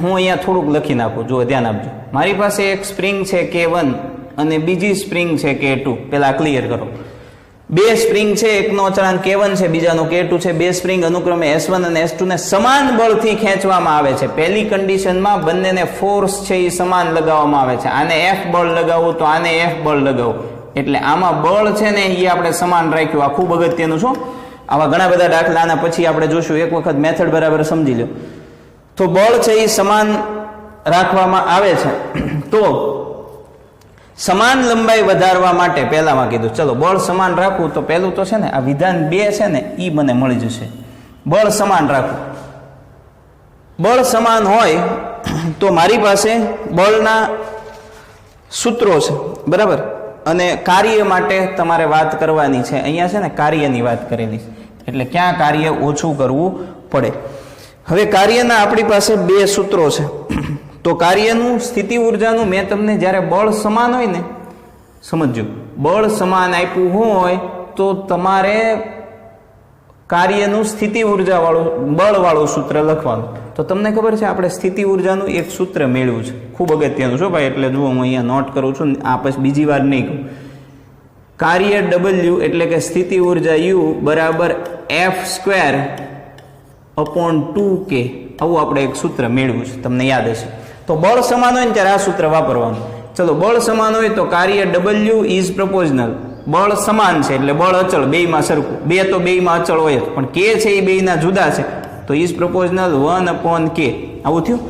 હું અહીંયા થોડુંક લખી નાખું. જુઓ, ધ્યાન આપજો. મારી પાસે એક સ્પ્રિંગ છે K1 અને બીજી સ્પ્રિંગ છે K2. પહેલા ક્લિયર કરો. બે સ્પ્રિંગ છે, એકનો અચળાંક K1 છે, બીજાનો K2 છે. બે સ્પ્રિંગ અનુક્રમે S1 અને S2 ને સમાન બળથી ખેંચવામાં આવે છે. પહેલી કન્ડિશનમાં બંનેને ફોર્સ છે એ સમાન લગાવવામાં આવે છે. આને F બળ લગાવવું તો આને F બળ લગાવવું, એટલે આમાં બળ છે ને એ આપણે સમાન રાખ્યું. આ ખૂબ અગત્યનું છે. આવા ઘણા બધા દાખલા આના પછી આપણે જોશું. એક વખત મેથડ બરાબર સમજી લો. તો બળ છે એ સમાન રાખવામાં આવે છે. તો સમાન લંબાઈ વધારવા માટે પહેલામાં કીધું, ચલો બળ સમાન રાખવું તો પહેલું તો છે ને આ વિધાન 2 છે ને એ મને મળી જશે. બળ સમાન રાખવું, બળ સમાન હોય તો મારી પાસે બળના સૂત્રો છે, બરાબર, અને કાર્ય માટે તમારે વાત કરવાની છે. અહીંયા છે ને કાર્યની વાત કરેલી છે, એટલે ક્યાં કાર્ય ઓછું કરવું પડે. હવે કાર્યના આપણી પાસે બે સૂત્રો છે. તો કાર્યનું સ્થિતિ ઉર્જાનું મેં તમને જ્યારે બળ સમાન હોય ને, સમજો, બળ સમાન આપ્યું હોય તો તમારે કાર્યનું સ્થિતિ ઉર્જા વાળું બળવાળું સૂત્ર લખવાનું. તો તમને ખબર છે આપણે સ્થિતિ ઉર્જાનું એક સૂત્ર મેળવ્યું છે, ખૂબ અગત્યનું છે ભાઈ. એટલે જુઓ, હું અહીંયા નોટ કરું છું, આ પછી બીજી વાર નહીં કહું. કાર્ય W એટલે કે સ્થિતિ ઉર્જા U બરાબર F²/2K, આવું આપણે એક સૂત્ર મેળવ્યું છે, તમને યાદ હશે. તો બળ સમાન હોય ને ત્યારે આ સૂત્ર વાપરવાનું. ચલો, બળ સમાન હોય તો કાર્ય W ઇઝ પ્રપોઝનલ. બળ સમાન છે એટલે બળ અચળ, બેયમાં સરખું. બે તો બેયમાં અચળ હોય જ, પણ K છે એ બેયના જુદા છે, તો ઇઝ પ્રપોઝનલ 1/K. આવું થયું.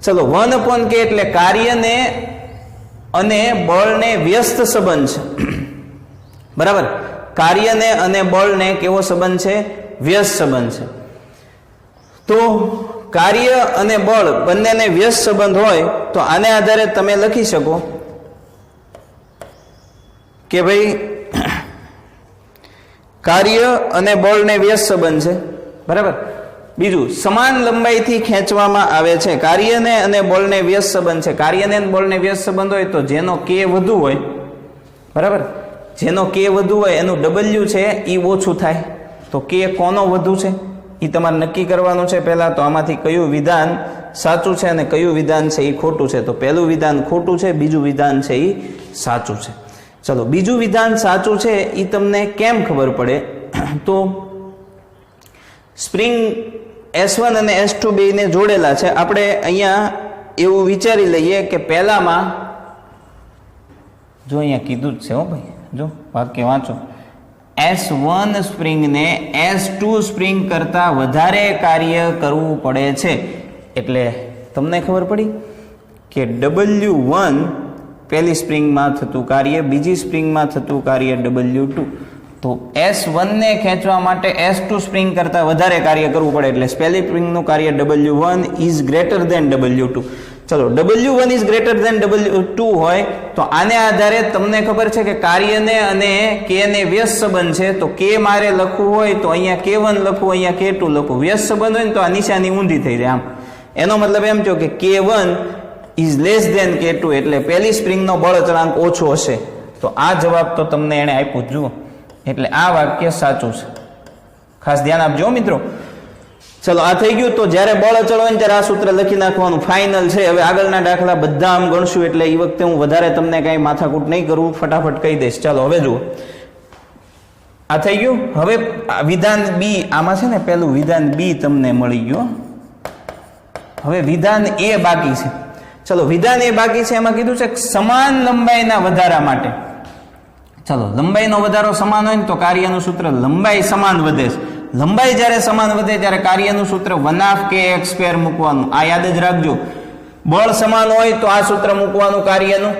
ચલો, 1/K એટલે કાર્યને અને બળને વ્યસ્ત સંબંધ છે, બરાબર. કાર્યને અને બળને કેવો સંબંધ છે? વ્યસ્ત સંબંધ છે. તો કાર્ય અને બળ બંનેને વ્યસ્ત સંબંધ હોય તો આને આધારે તમે લખી શકો કે ભાઈ કાર્ય અને બળને વ્યસ્ત સંબંધ છે, બરાબર. બીજું, સમાન લંબાઈથી ખેંચવામાં આવે છે. કાર્યને અને બળને વ્યસ્ત સંબંધ છે. કાર્યને અને બળને વ્યસ્ત સંબંધ હોય તો જેનો K વધુ હોય, બરાબર, જેનો K વધુ હોય એનું W છે એ ઓછું થાય. તો K કોનો વધુ છે એ તમારે નક્કી કરવાનું છે પહેલા. તો આમાંથી કયું વિધાન સાચું છે અને કયું વિધાન છે એ ખોટું છે? તો પહેલું વિધાન ખોટું છે, બીજું વિધાન છે એ સાચું છે. ચલો, બીજું વિધાન સાચું છે એ તમને કેમ ખબર પડે? તો સ્પ્રિંગ S1 અને S2 બેયને જોડેલા છે. આપણે અહીંયા એવું વિચારી લઈએ કે પહેલામાં, જો અહીંયા કીધું જ છે, હો ભાઈ, જો વાક્ય વાંચો. S1 સ્પ્રિંગને S2 સ્પ્રિંગ કરતા વધારે કાર્ય કરવું પડે છે. એટલે તમને ખબર પડી કે W1 પહેલી સ્પ્રિંગમાં થતું કાર્ય, બીજી સ્પ્રિંગમાં થતું કાર્ય W2. તો S1 ને ખેંચવા માટે S2 સ્પ્રિંગ કરતા વધારે કાર્ય કરવું પડે. એટલે પહેલી સ્પ્રિંગનું કાર્ય W1 is greater than W2. ચલો, W1 is greater than W2 હોય તો આને આધારે તમને ખબર છે કે કાર્યને અને K ને વ્યસ્ત સંબંધ છે. તો K મારે લખવું હોય તો અહીંયા K1 લખવું, અહીંયા K2 લખવું. વ્યસ્ત સંબંધ હોય ને તો આ નિશાની ઊંધી થઈ જાય. આમ એનો મતલબ એમ થયો કે K1 is less than K2, એટલે પહેલી સ્પ્રિંગનો બળ અચળાંક ઓછો હશે. તો આ જવાબ તો તમને એને આપ્યું, જુઓ. એટલે આ વાક્ય સાચું છે, ખાસ ધ્યાન આપજો મિત્રો. ચલો, આ થઈ ગયું. તો જ્યારે બળ અચળ હોય ને ત્યારે આ સૂત્ર લખી નાખવાનું, ફાઇનલ છે. હવે આગળના દાખલા બધા આમ ગણશું, એટલે એ વખતે હું વધારે તમને કઈ માથાકૂટ નહીં કરું, ફટાફટ કહી દઈશ. ચાલો, હવે જુઓ, આ થઈ ગયું. હવે વિધાન બી, આમાં છે ને પેલું વિધાન બી તમને મળી ગયું. હવે વિધાન એ બાકી છે. ચલો, વિધાન એ બાકી છે. એમાં કીધું છે સમાન લંબાઈના વધારા માટે. ચલો, લંબાઈનો વધારો સમાન હોય ને તો કાર્યનું સૂત્ર લંબાઈ સમાન વધે છે. લંબાઈ જ્યારે સમાન વધે ત્યારે કાર્યનું સૂત્ર 1/Kx² મૂકવાનું. આ યાદ જ રાખજો. બળ સમાન હોય તો આ સૂત્ર મૂકવાનું કાર્યનું,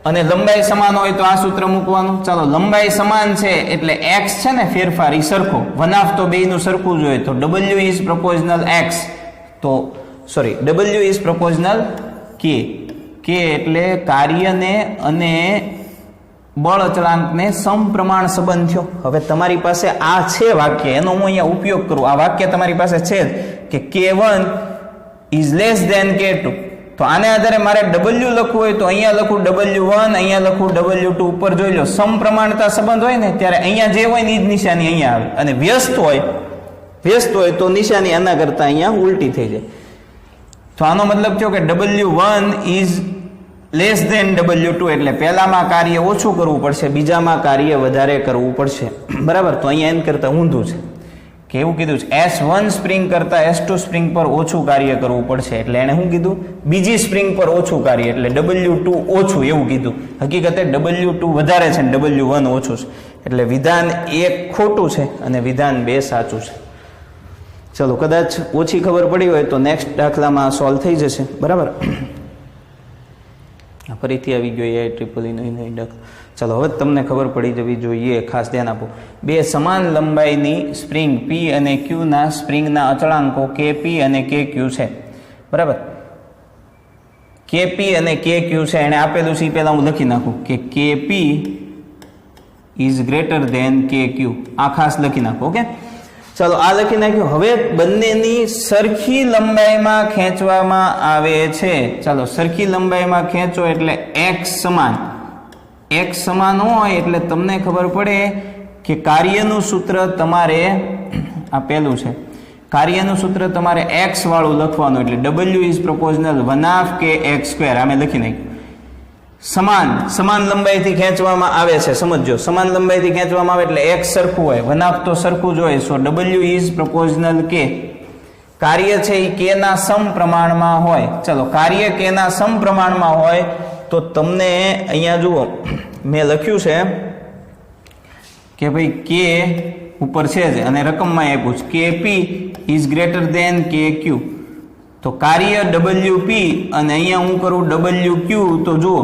અને લંબાઈ સમાન હોય તો આ સૂત્ર મૂકવાનું. ચાલો, લંબાઈ સમાન છે એટલે x છે ને ફેરફાર એ સરખો. 1/2 તો બેયનું સરખું જ હોય. તો W ઇઝ પ્રપોઝનલ x. તો sorry, W is પ્રપોઝનલ K. K એટલે કાર્યને અને બળ અચળાંકને સમપ્રમાણ સંબંધ થયો. હવે તમારી પાસે આ છે વાક્ય, એનો હું અહીંયા ઉપયોગ કરું. આ વાક્ય તમારી પાસે છે જ કે K1 is less than K2. તો આને આધારે મારે W લખવું હોય તો અહીંયા લખું W1, અહીંયા લખું W2. ઉપર જોઈ લો, સમપ્રમાણતા સંબંધ હોય ને ત્યારે અહીંયા જે હોય ને એ જ નિશાની અહીંયા આવે. અને વ્યસ્ત હોય તો નિશાની આના કરતા અહીંયા ઉલટી થઈ જાય. તો આનો મતલબ થયો કે W1 is less than W2, એટલે પહેલામાં કાર્ય ઓછું કરવું પડશે, બીજામાં કાર્ય વધારે કરવું પડશે, બરાબર. તો અહીંયા એમ કરતા ઊંધું છે કે એવું કીધું છે S1 સ્પ્રિંગ કરતા S2 સ્પ્રિંગ પર ઓછું કાર્ય કરવું પડશે. એટલે એને શું કીધું? બીજી સ્પ્રિંગ પર ઓછું કાર્ય, એટલે W2 ઓછું એવું કીધું. હકીકતે W2 વધારે છે ને W1 ઓછું છે. એટલે વિધાન 1 ખોટું છે અને વિધાન 2 સાચું છે. ચલો, કદાચ ઓછી ખબર પડી હોય તો નેક્સ્ટ દાખલામાં સોલ્વ થઈ જશે, બરાબર. ફરીથી આવી ગયો એ ટ્રિપલ નહીં દાખલો. ચલો, હવે તમને ખબર પડી જવી જોઈએ, ખાસ ધ્યાન આપો. બે સમાન લંબાઈની સ્પ્રિંગ P અને Q ના સ્પ્રિંગના અચળાંકો KP અને KQ છે, બરાબર. K કેપી અને કે ક્યુ છે એને આપેલું છે એ પહેલા હું લખી નાખું કે કેપી ઇઝ ગ્રેટર ધેન કે ક્યુ, આ ખાસ લખી નાખો. ઓકે, ચાલો આ લખી નાખ્યું. હવે બંનેની સરખી લંબાઈમાં ખેંચવામાં આવે છે. ચાલો સરખી લંબાઈમાં ખેંચો એટલે x સમાન. x સમાન હોય એટલે તમને ખબર પડે કે કાર્યનું સૂત્ર તમારે આ પેલું છે, કાર્યનું સૂત્ર તમારે x વાળું લખવાનું એટલે w ઇઝ પ્રોપોર્શનલ 1/2 kx². આમે લખી નાખ્યું. સમાન લંબાઈથી ખેંચવામાં આવે છે. સમજો, સમાન લંબાઈથી ખેંચવામાં આવે એટલે x સરખું હોય, 1/2 તો સરખું જ હોય. સો w ઇઝ પ્રોપોર્શનલ k. કાર્ય છે એ k ના સમપ્રમાણમાં હોય. ચલો કાર્ય k ના સમપ્રમાણમાં હોય તો તમને અહીંયા જુઓ મેં લખ્યું છે કે ભાઈ k ઉપર છે જ અને રકમમાં આપ્યું છે kp is greater than kq. તો કાર્ય wp અને અહીંયા હું કરું wq તો જુઓ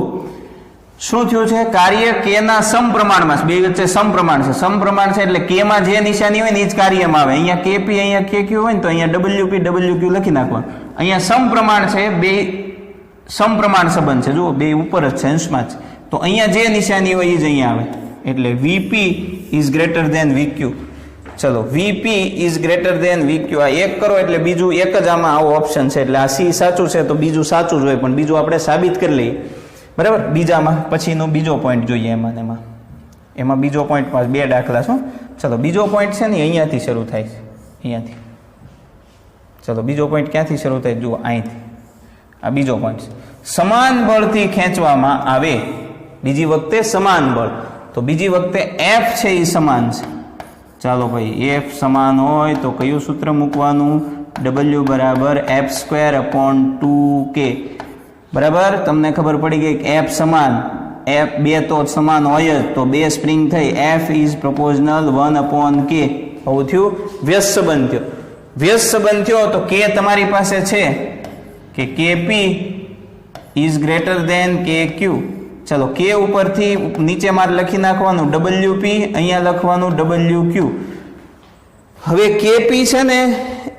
શું થયું છે, કાર્ય k ના સમપ્રમાણમાં, બે વચ્ચે સમપ્રમાણ છે. સમપ્રમાણ છે એટલે k માં જે નિશાની હોય ને એ જ કાર્યમાં આવે. અહીંયા kp અહીંયા kq હોય ને તો અહીંયા wp wq લખી નાખવાનું. અહીંયા સમપ્રમાણ છે, બે સમપ્રમાણ સંબંધ છે. જુઓ બે ઉપર જ છે, અંશમાં જ. તો અહીંયા જે નિશાની હોય એ જ અહીંયા આવે એટલે vp is greater than vq. ચલો vp is greater than vq. આ એક કરો એટલે બીજું એક જ આમાં આવો ઓપ્શન છે એટલે આ c સાચું છે તો બીજું સાચું જ હોય, પણ બીજું આપણે સાબિત કરી લઈએ. બરાબર, બીજામાં પછીનો બીજો પોઈન્ટ જોઈએ. એમાં બીજો પોઈન્ટ પાસ બે દાખલા છો. ચલો બીજો પોઈન્ટ છે ને અહીંયાથી શરૂ થાય છે, અહીંયાથી. ચલો બીજો પોઈન્ટ ક્યાંથી શરૂ થાય જુઓ, અહીંથી. આ બીજો પોઈન્ટ છે. સમાન બળથી ખેંચવામાં આવે. બીજી વખતે સમાન બળ, તો બીજી વખતે f છે એ સમાન છે. ચાલો ભાઈ f સમાન હોય તો કયું સૂત્ર મૂકવાનું, w બરાબર f²/2k. બરાબર, તમને ખબર પડી ગઈ કે f સમાન, f બે તો સમાન હોય જ, તો બે સ્પ્રિંગ થઈ, f ઇઝ પ્રોપોર્શનલ 1/k. આવું થયું, વ્યસ્ત સંબંધ થયો. વ્યસ્ત સંબંધ થયો તો k તમારી પાસે છે કે kp is greater than kq. ચલો k ઉપરથી નીચે માર લખી નાખવાનું wp, અહીંયા લખવાનું wq. હવે kp છે ને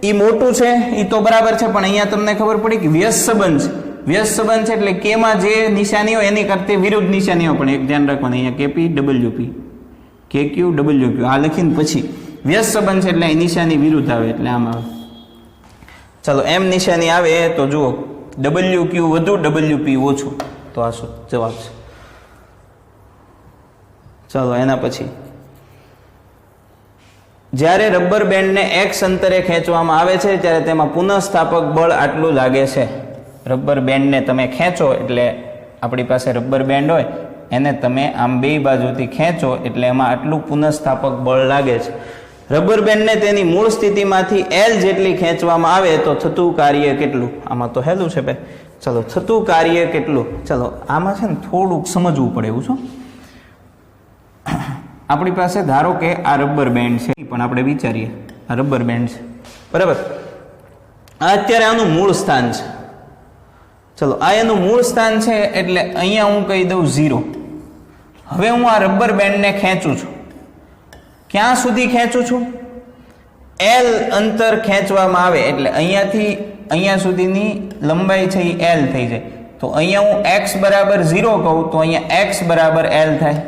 એ મોટું છે એ તો બરાબર છે, પણ અહીંયા તમને ખબર પડી કે વ્યસ્ત સંબંધ છે. વ્યસ્ત સંબંધ છે એટલે k માં જે નિશાની હોય એની કરતે વિરુદ્ધ નિશાની હોય, પણ એક ધ્યાન રાખવાનું અહીંયા kp wp kq wq આ લખીને પછી વ્યસ્ત સંબંધ છે એટલે અહીં નિશાની વિરુદ્ધ આવે એટલે આમ આવે. ચલો એમ નિશાની આવે તો જુઓ wq વધુ wp ઓછું, તો આ શું જવાબ છે. ચાલો એના પછી જ્યારે રબર બેન્ડને x અંતરે ખેંચવામાં આવે છે ત્યારે તેમાં પુનઃસ્થાપક બળ આટલું લાગે છે. રબર બેન્ડને તમે ખેંચો એટલે આપણી પાસે રબર બેન્ડ હોય એને તમે આમ બે બાજુથી ખેંચો એટલે એમાં આટલું પુનઃસ્થાપક બળ લાગે છે. રબર બેન્ડને તેની મૂળ સ્થિતિમાંથી L જેટલી ખેંચવામાં આવે તો થતું કાર્ય કેટલું? આમાં તો હેલું છે ભાઈ. ચલો થતું કાર્ય કેટલું? ચલો આમાં છે ને થોડુંક સમજવું પડે એવું છે. આપણી પાસે ધારો કે આ રબર બેન્ડ છે, પણ આપણે વિચારીએ આ રબર બેન્ડ છે બરાબર, આ અત્યારે આનું મૂળ સ્થાન છે. ચલો આ એનું મૂળ સ્થાન છે એટલે અહીંયા હું કહી દઉં 0. હવે હું આ રબર બેન્ડને ખેંચું છું. ક્યાં સુધી ખેંચું છું? L અંતર ખેંચવામાં આવે એટલે અહીંયાથી અહીંયા સુધીની લંબાઈ છે એ L થઈ જાય. તો અહીંયા હું x બરાબર 0 કહું તો અહીંયા x બરાબર L થાય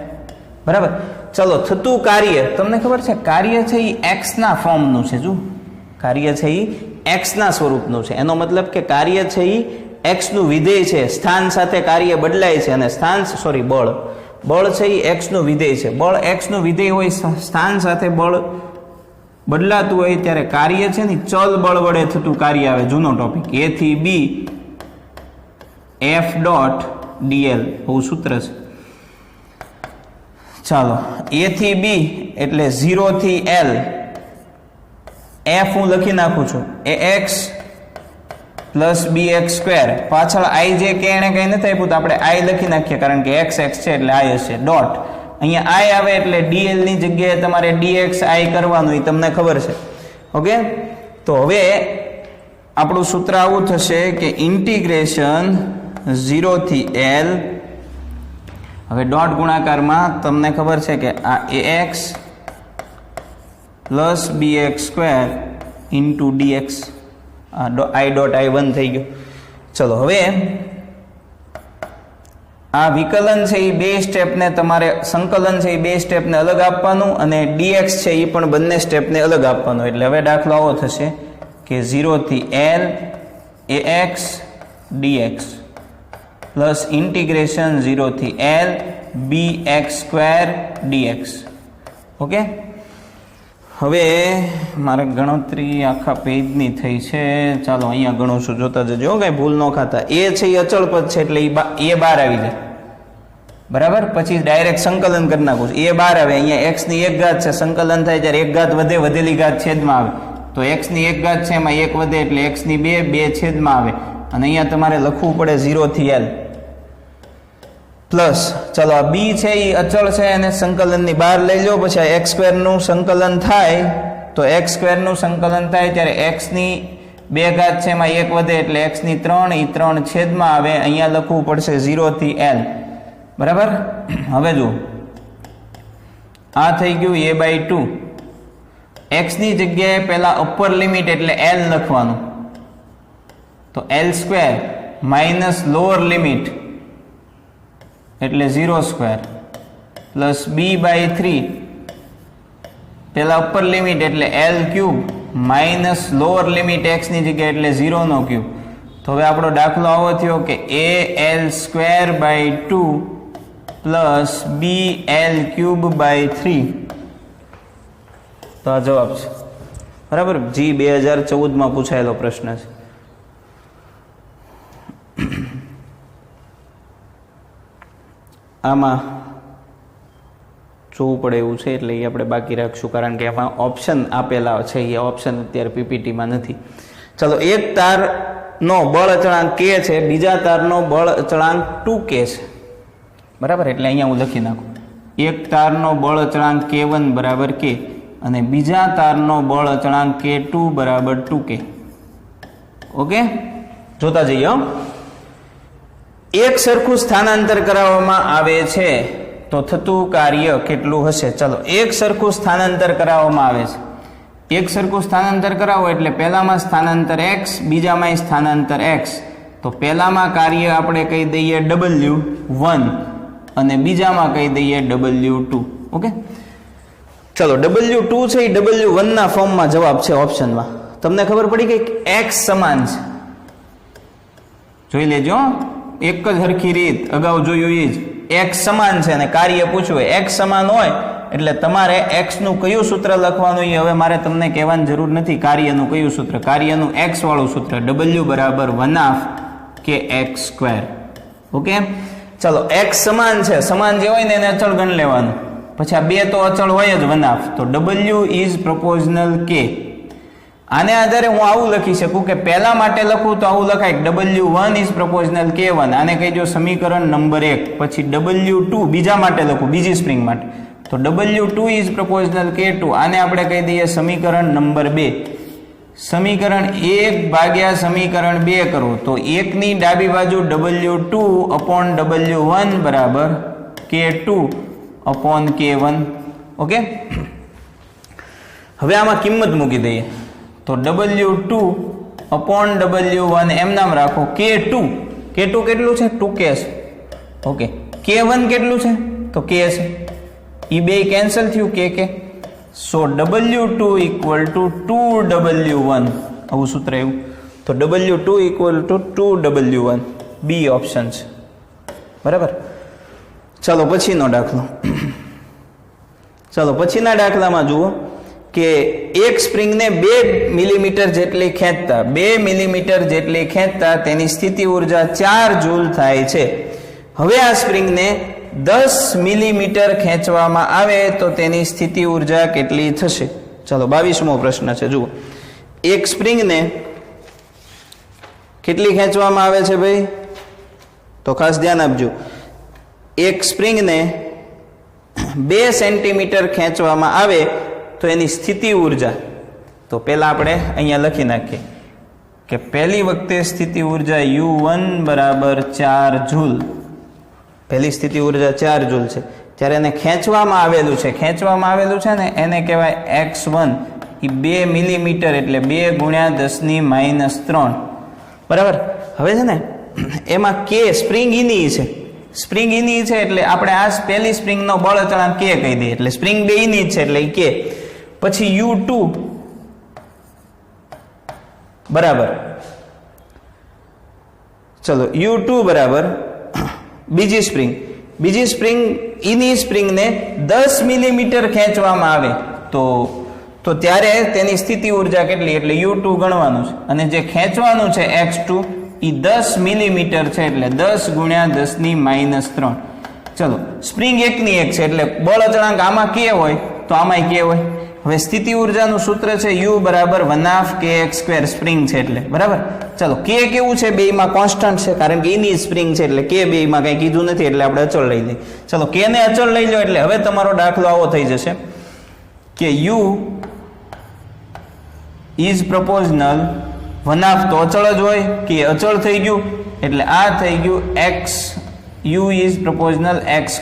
બરાબર. ચલો થતું કાર્ય તમને ખબર છે, કાર્ય છે એ x ના ફોર્મનું છે. જો કાર્ય છે એ x ના સ્વરૂપનું છે, એનો મતલબ કે કાર્ય છે એ x નું વિધેય છે. સ્થાન સાથે કાર્ય બદલાય છે અને બળ છે એ x નું વિધેય છે. બળ x નું વિધેય હોય, સ્થાન સાથે બળ બદલાતું હોય ત્યારે કાર્ય છે ને ચલ બળ વડે થતું કાર્ય આવે. જૂનો ટોપિક a થી b f ડોટ dl એવું સૂત્ર છે. ચાલો a થી b એટલે 0 થી L f હું લખી નાખું છું ax પ્લસ bx². પાછળ i જે કે એને કઈ નથી આપ્યું તો આપણે i લખી નાખીએ કારણ કે x છે એટલે i હશે. ડોટ અહીંયા i આવે એટલે dl ની જગ્યાએ તમારે dx i કરવાનું, એ તમને ખબર છે. ઓકે, તો હવે આપણું સૂત્ર આવું થશે કે ઇન્ટિગ્રેશન 0 થી L. હવે ડોટ ગુણાકારમાં તમને ખબર છે કે આ ax plus bx² into dx, i dot i 1 થઈ ગયો. ચલો હવે આ વિકલન છે એ બે સ્ટેપને તમારે, સંકલન છે એ બે સ્ટેપને અલગ આપવાનું અને ડીએક્સ છે એ પણ બંને સ્ટેપને અલગ આપવાનું. એટલે હવે દાખલો આવો થશે કે 0 થી L ax dx plus integration 0 થી L bx² dx. ઓકે, હવે મારે ગણતરી આખા પેજની થઈ છે. ચાલો અહીંયા ગણું છું, જોતા જજો, કઈ ભૂલ ન ખાતા. એ છે એ અચળ પદ છે એટલે એ બહાર આવી જાય, બરાબર. પછી ડાયરેક્ટ સંકલન કરી નાખું છું. એ બહાર આવે, અહીંયા x ની એક ઘાત છે, સંકલન થાય ત્યારે એક ઘાત વધે, વધેલી ઘાત છેદમાં આવે, તો x ની એક ઘાત છે એમાં એક વધે એટલે x ની બે છેદમાં આવે, અને અહીંયા તમારે લખવું પડે 0 થી L પ્લસ. ચાલો આ b છે એ અચળ છે અને સંકલનની બહાર લઈ લો. પછી આ x² નું સંકલન થાય, તો x² નું સંકલન થાય ત્યારે x ની બે ઘાત છે એમાં એક વધે એટલે x ની 3, એ 3 છેદમાં આવે, અહીંયા લખવું પડશે 0 થી L, બરાબર. હવે જો આ થઈ ગયું a/2. x ની જગ્યાએ પહેલા અપર લિમિટ એટલે L લખવાનું, તો L² માઇનસ લોઅર લિમિટ એટલે 0² પ્લસ b/3 પેલા અપર લિમિટ એટલે L³ minus lower limit x ની જગ્યાએ એટલે 0/3. તો હવે આપણો દાખલો આવો થયો કે AL²/2 પ્લસ BL³/3. તો આ જવાબ છે, બરાબર. જી 2014 પૂછાયેલો પ્રશ્ન છે. આમાં જોવું પડે એવું છે એટલે એ આપણે બાકી રાખશું, કારણ કે એમાં ઓપ્શન આપેલા છે, એ ઓપ્શન અત્યારે પીપીટીમાં નથી. ચલો, એક તારનો બળ અચળાંક k છે, બીજા તારનો બળ અચળાંક 2k છે, બરાબર. એટલે અહીંયા હું લખી નાખું, એક તારનો બળ અચળાંક k1 બરાબર k અને બીજા તારનો બળ અચળાંક k2 બરાબર 2k. ઓકે, જોતા જઈએ. એક સરખું સ્થાનાંતર કરાવવામાં આવે છે તો થતું કાર્ય કેટલું હશે? ચલો, એક સરખું સ્થાનાંતર કરાવવામાં આવે છે. એક સરખું સ્થાનાંતર કરાવો એટલે પહેલામાં સ્થાનાંતર x, બીજામાં સ્થાનાંતર x. તો પહેલામાં કાર્ય આપણે કહી દઈએ W1 અને બીજામાં કહી દઈએ W2. ઓકે, ચલો, W2 છે એ W1 ના ફોર્મમાં જવાબ છે ઓપ્શનમાં. તમને ખબર પડી કે x સમાન છે, જોઈ લેજો. એક જ હરખી રીત અગાઉ જોયું એ જ. x સમાન છે અને કાર્ય પૂછવું, x સમાન હોય એટલે તમારે x નું કયું સૂત્ર લખવાનું એ હવે મારે તમને કહેવાની જરૂર નથી. કાર્યનું કયું સૂત્ર? કાર્યનું x વાળું સૂત્ર, W બરાબર 1/2 kx². ઓકે, ચલો, x સમાન છે, સમાન જે હોય ને એને અચળ ગણ લેવાનું. પછી આ બે તો અચળ હોય જ 1/2, તો W ઇઝ પ્રોપોઝનલ k. આને આધારે હું આવું લખી શકું કે પહેલા માટે લખું તો આવું લખાય W1 ઇઝ પ્રોપોઝનલ k1, આને કહીજો સમીકરણ નંબર 1. પછી W2 બીજા માટે લખું, બીજી સ્પ્રિંગ માટે, તો W2 ઇઝ પ્રોપોઝનલ k2, આને આપણે કહી દઈએ સમીકરણ નંબર 2. સમીકરણ 1 ભાગ્યા સમીકરણ 2 કરો તો 1 ની ડાબી બાજુ W2/W1 બરાબર k2/k1. ઓકે, હવે આમાં કિંમત મૂકી દઈએ તો W2/W1 એમ નામ રાખો. K2 કેટલું છે? 2k છે. ઓકે, K1 કેટલું છે? તો k છે. એ બે કેન્સલ થયું, k. સો W2 = 2W1, આવું સૂત્ર આવ્યું. તો W2 = 2W1, બી ઓપ્શન છે, બરાબર. ચાલો પછીનો દાખલો. ચાલો પછીના દાખલામાં જુઓ કે એક સ્પ્રિંગને 2 મિલીમીટર જેટલી ખેંચતા તેની સ્થિતિ ઉર્જા 4 જૂલ થાય છે. હવે આ સ્પ્રિંગને 10 મિલીમીટર ખેંચવામાં આવે તો તેની સ્થિતિ ઉર્જા કેટલી થશે? ચાલો 22મો પ્રશ્ન છે. જુઓ, એક સ્પ્રિંગને કેટલી ખેંચવામાં આવે છે ભાઈ? તો ખાસ ધ્યાન આપજો. એક સ્પ્રિંગને 2 સેન્ટીમીટર ખેંચવામાં આવે તો એની સ્થિતિ ઉર્જા, તો પહેલા આપણે અહીંયા લખી નાખીએ કે પહેલી વખતે સ્થિતિ ઉર્જા U1 બરાબર 4 જૂલ. પહેલી સ્થિતિ ઉર્જા 4 જૂલ છે. જ્યારે એને ખેંચવામાં આવેલું છે ને એને કહેવાય x1, એ 2 મિલીમીટર એટલે 2 × 10⁻³ બરાબર. હવે છે ને એમાં k સ્પ્રિંગ એની છે સ્પ્રિંગ એની છે એટલે આપણે આ પહેલી સ્પ્રિંગનો બળ અચળાંક કે કહી દઈએ, એટલે સ્પ્રિંગ બે ની જ છે એટલે કે. પછી U2 બરાબર, ચલો U2 બરાબર બીજી સ્પ્રિંગ એની સ્પ્રિંગને 10 મિલીમીટર ખેંચવામાં આવે તો ત્યારે તેની સ્થિતિ ઉર્જા કેટલી, એટલે U2 ગણવાનું છે. અને જે ખેંચવાનું છે X2 એ 10 મિલીમીટર છે એટલે 10 ગુણ્યા 10 - 3. ચલો સ્પ્રિંગ એકની એક છે એટલે બળ અચળાંક આમાં કે હોય તો આમાંય કે હોય. હવે સ્થિતિ ઉર્જાનું સૂત્ર છે U બરાબર 1/2 kx² સ્પ્રિંગ છે એટલે બરાબર. ચલો કે કેવું છે, બેયમાં કોન્સ્ટન્ટ છે કારણ કે એની સ્પ્રિંગ છે એટલે કે બેયમાં કંઈ કીધું નથી એટલે આપણે અચળ લઈ લઈએ. ચલો કે ને અચળ લઈ લો એટલે હવે તમારો દાખલો આવો થઈ જશે કે U ઇઝ પ્રપોઝનલ 1/2 તો અચળ જ હોય કે અચળ થઈ ગયું એટલે આ થઈ ગયું x, U ઇઝ પ્રપોઝનલ x².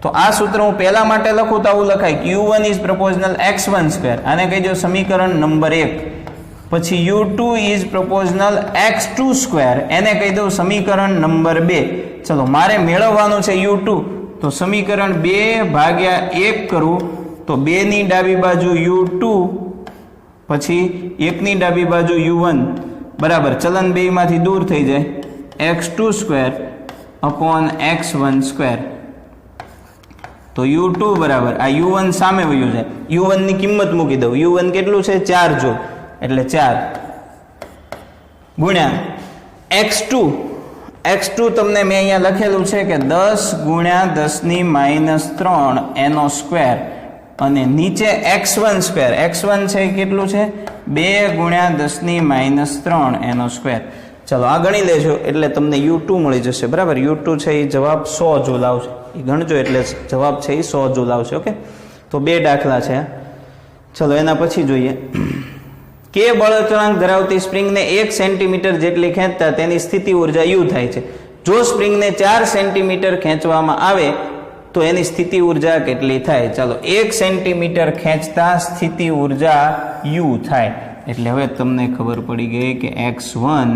તો આ સૂત્ર હું પહેલા માટે લખું તો આવું લખાય કે U1 ઇઝ પ્રપોઝનલ x1². આને કહી દો સમીકરણ નંબર 1. પછી U2 ઇઝ પ્રપોઝનલ x2². એને કહી દઉં સમીકરણ નંબર 2. ચલો મારે મેળવવાનું છે U2 તો સમીકરણ 2/1 કરું તો 2 ની ડાબી બાજુ U2 પછી 1 ની ડાબી બાજુ U1 બરાબર, ચલન બેયમાંથી દૂર થઈ જાય x2² અપોન x1². તો U2 બરાબર આ U1 સામે વયું છે, U1 ની કિંમત મૂકી દઉં. U1 કેટલું છે 4 જૂલ એટલે 4 ગુણ્યા x2 તમને મેં અહીંયા લખેલું છે કે 10 ગુણ્યા 10 - 3 એનો સ્ક્વેર અને નીચે x1 છે કેટલું છે 2 ગુણ્યા 10 - 3 એનો સ્ક્વેર. ચલો આ ગણી લેજો એટલે તમને U2 મળી જશે બરાબર. U2 છે એ જવાબ 100 જૂલ આવશે, એ ગણજો એટલે જવાબ છે એ 100 જૂલ આવશે. ઓકે, તો બે દાખલા છે. ચલો એના પછી જોઈએ કે બળ અચળાંક ધરાવતી સ્પ્રિંગને 1 સેન્ટીમીટર જેટલી ખેંચતા તેની સ્થિતિ ઉર્જા U થાય છે. જો સ્પ્રિંગને 4 સેન્ટીમીટર ખેંચવામાં આવે તો એની સ્થિતિ ઉર્જા કેટલી થાય. ચાલો 1 સેન્ટીમીટર ખેંચતા સ્થિતિ ઉર્જા U થાય એટલે હવે તમને ખબર પડી ગઈ કે x1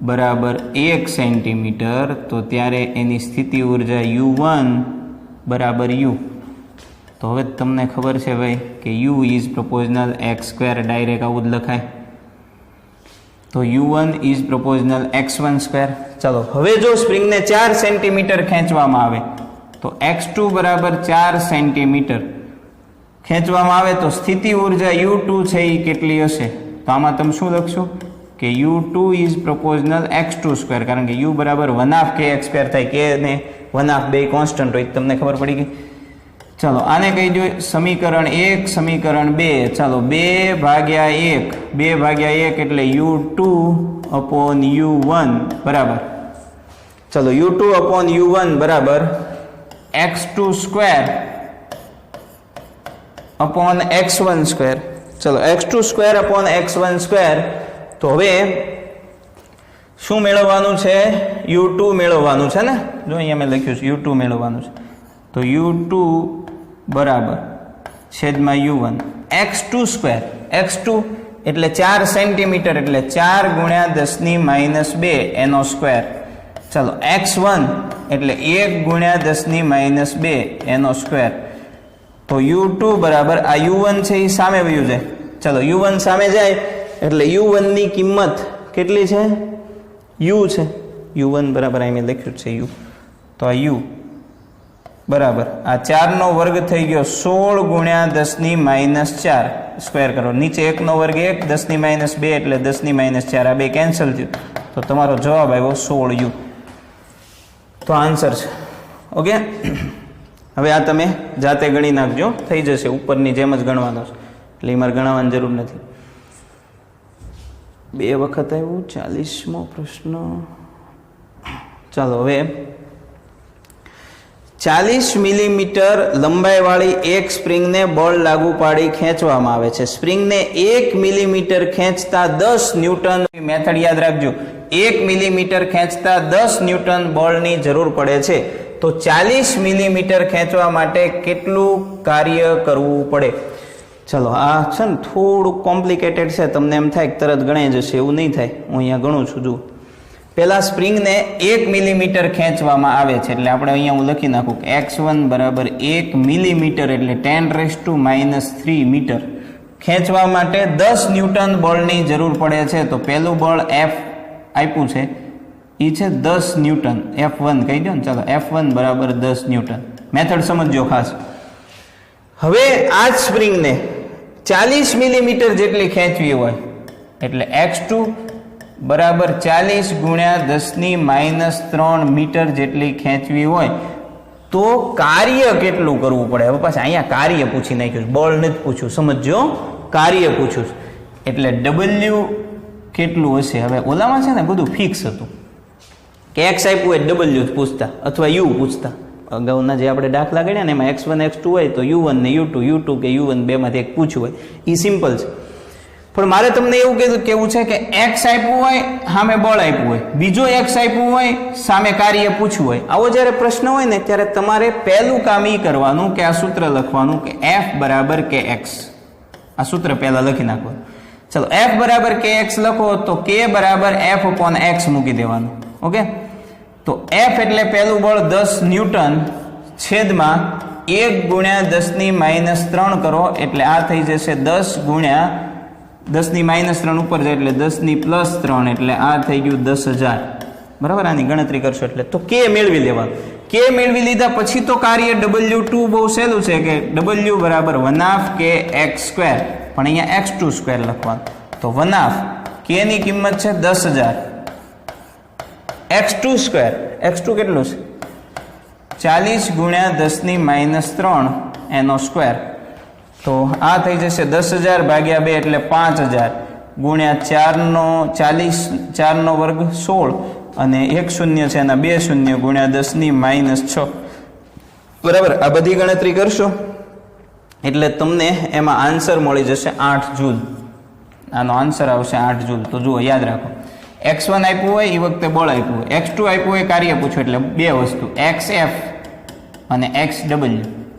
બરાબર 1 સેન્ટીમીટર તો ત્યારે એની સ્થિતિ ઉર્જા U1 બરાબર U. તો હવે તમને ખબર છે ભાઈ કે U ઇઝ પ્રપોઝનલ x², ડાયરેક્ટ આવું જ લખાય. તો U1 ઇઝ પ્રપોઝનલ x1². ચાલો હવે જો સ્પ્રિંગને 4 સેન્ટીમીટર ખેંચવામાં આવે તો x2 બરાબર 4 સેન્ટીમીટર ખેંચવામાં આવે તો સ્થિતિ ઉર્જા U2 છે એ કેટલી હશે. તો આમાં તમે શું લખશો કે U2 ઇઝ પ્રપોઝનલ x2² કારણ કે U બરાબર 1/2 kx² થાય, કે ને 1/2 બે કોન્સ્ટન્ટ હોય તમને ખબર પડી ગઈ. ચાલો આને કહી દો સમીકરણ 1 સમીકરણ 2. ચાલો 2/1 એટલે U2 અપોન U1 બરાબર. ચાલો U2 અપોન U1 બરાબર x2² અપોન x1². ચલો x2² અપોન x1². તો હવે શું મેળવવાનું છે U2 મેળવવાનું છે ને, જો અહીંયા મેં લખ્યું છે U2 મેળવવાનું છે. તો U2 બરાબર છેદમાં U1 x2² x2 એટલે 4 સેન્ટીમીટર એટલે 4 ગુણ્યા 10 - 2 એનો સ્ક્વેર. ચાલો x1 એટલે 1 ગુણ્યા 10 - 2 એનો સ્ક્વેર. તો U2 બરાબર આ U1 છે એ સામે વયું જાય. ચાલો U1 સામે જાય એટલે U1 ની કિંમત કેટલી છે U છે. U1 બરાબર અહીં મેં લખ્યું છે U. તો આ U બરાબર આ 4 નો વર્ગ થઈ ગયો 16 ગુણ્યા 10 - 4 સ્ક્વેર કરો. નીચે 1 નો વર્ગ 1, 10 - 2 એટલે 10 - 4 આ બે કેન્સલ થયું તો તમારો જવાબ આવ્યો 16U. તો આન્સર છે. ઓકે, હવે આ તમે જાતે ગણી નાખજો, થઈ જશે. ઉપરની જેમ જ ગણવાનો છે એટલે મારે ગણવાની જરૂર નથી. 2 વખત આવ્યું 40મો પ્રશ્ન. ચાલો હવે 40 મિલીમીટર લંબાઈવાળી એક સ્પ્રિંગને બળ લાગુ પાડી ખેંચવામાં આવે છે. સ્પ્રિંગને 1 મિલીમીટર ખેંચતા 10 ન્યૂટન મેથડ યાદ રાખજો. 1 મિલીમીટર ખેંચતા 10 ન્યૂટન બળની જરૂર પડે છે. તો 40 મિલીમીટર ખેંચવા માટે કેટલું કાર્ય કરવું પડે. ચલો આ છે ને થોડું કોમ્પ્લિકેટેડ છે, તમને એમ થાય કે તરત ગણાઈ જશે, એવું નહીં થાય. હું અહીંયા ગણું છું. જુઓ પેલા સ્પ્રિંગને 1 મિલીમીટર ખેંચવામાં આવે છે, એટલે આપણે અહીંયા હું લખી નાખું કે x1 બરાબર 1 મિલીમીટર એટલે 10⁻³ મીટર ખેંચવા માટે 10 ન્યૂટન બળની જરૂર પડે છે. તો પહેલું બળ F આપ્યું છે એ છે 10 ન્યૂટન. F1 કહી દો ને, ચાલો F1 બરાબર 10 ન્યૂટન. મેથડ સમજજો ખાસ. હવે આ જ સ્પ્રિંગને 40 મિલીમીટર જેટલી ખેંચવી હોય એટલે x2 બરાબર 40 × 10⁻³ મીટર જેટલી ખેંચવી હોય તો કાર્ય કેટલું કરવું પડે? હવે પાછા અહીંયા કાર્ય પૂછી નાખ્યું, બળ નથી પૂછ્યું, સમજો, કાર્ય પૂછ્યું એટલે W કેટલું હશે? હવે ઓલામાં છે ને બધું ફિક્સ હતું કે x આપ્યું હોય W જ પૂછતા અથવા u પૂછતા. અગાઉના જે આપણે દાખલા ગણ્યા ને એમાં x1 x2 હોય તો u1 ને u2 કે u1 બેમાંથી એક પૂછ્યું હોય, એ સિમ્પલ છે. પણ મારે તમને એવું કેવું છે કે x આપ્યું હોય સામે બળ આપ્યું હોય, બીજો x આપ્યું હોય સામે કાર્ય પૂછવું હોય, આવો જ્યારે પ્રશ્ન હોય ને ત્યારે તમારે પહેલું કામ એ કરવાનું કે આ સૂત્ર લખવાનું કે f બરાબર kx. આ સૂત્ર પહેલા લખી નાખવાનું. ચલો f બરાબર kx લખો તો k બરાબર f/x મૂકી દેવાનું. ઓકે, તો f એટલે પહેલું બળ 10 ન્યૂટન છેદમાં 1 × 10⁻³ કરો એટલે આ થઈ જશે 10 × 10⁻³ ઉપર જાય એટલે 10⁻³ એટલે આ થઈ ગયું 10,000. બરાબર, આની ગણતરી કરશો એટલે તો k મેળવી લેવાનું. k મેળવી લીધા પછી તો કાર્ય W2 બહુ સહેલું છે કે W બરાબર 1/k x², પણ અહીંયા x2² લખવાનું. તો 1/, k ની કિંમત છે 10,000, x2² x2 કેટલું છે 40 × 10⁻³ એનો સ્ક્વેર. તો આ થઈ જશે 10,000 ભાગ્યા 2 એટલે 5,000 ગુણ્યા 4 નો વર્ગ 16 અને 1 શૂન્ય છે એના 2 શૂન્ય ગુણ્યા 10⁻6. બરાબર, આ બધી ગણતરી કરશો એટલે તમને એમાં આન્સર મળી જશે 8 જૂલ. આનો આન્સર આવશે 8 જૂલ. તો જુઓ, યાદ રાખો, x1 આપ્યું હોય એ વખતે બળ આપ્યું હોય, x2 આપ્યું હોય કાર્ય પૂછ્યું, એટલે બે વસ્તુ xf અને xw.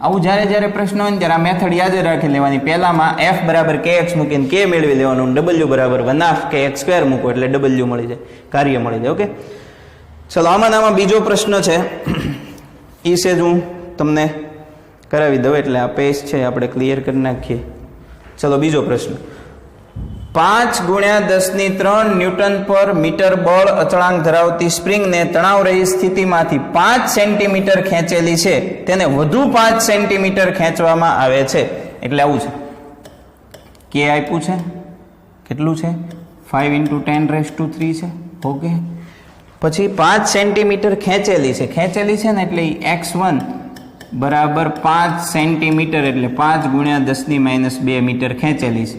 આવું જ્યારે પ્રશ્ન હોય ને ત્યારે આ મેથડ યાદ રાખી લેવાની. પહેલામાં f બરાબર kx મૂકીને k મેળવી લેવાનું, w બરાબર 1/k x² મૂકો એટલે w મળી જાય, કાર્ય મળી જાય. ઓકે, ચલો આમાં બીજો પ્રશ્ન છે એ છે હું તમને કરાવી દઉં એટલે આ પેજ છે આપણે ક્લિયર કરી નાખીએ. ચલો બીજો પ્રશ્ન, 5 × 10⁻³ ન્યૂટન પર મીટર બળ અચળાંક ધરાવતી સ્પ્રિંગને તણાવ રહી સ્થિતિમાંથી 5 સેન્ટીમીટર ખેંચેલી છે, તેને વધુ 5 સેન્ટીમીટર ખેંચવામાં આવે છે. એટલે આવું છે, કે આપ્યું છે કેટલું છે 5 × 10⁻³ છે. ઓકે, પછી 5 સેન્ટીમીટર ખેંચેલી છે ને એટલે x1 બરાબર 5 સેન્ટીમીટર એટલે 5 × 10⁻² મીટર ખેંચેલી છે.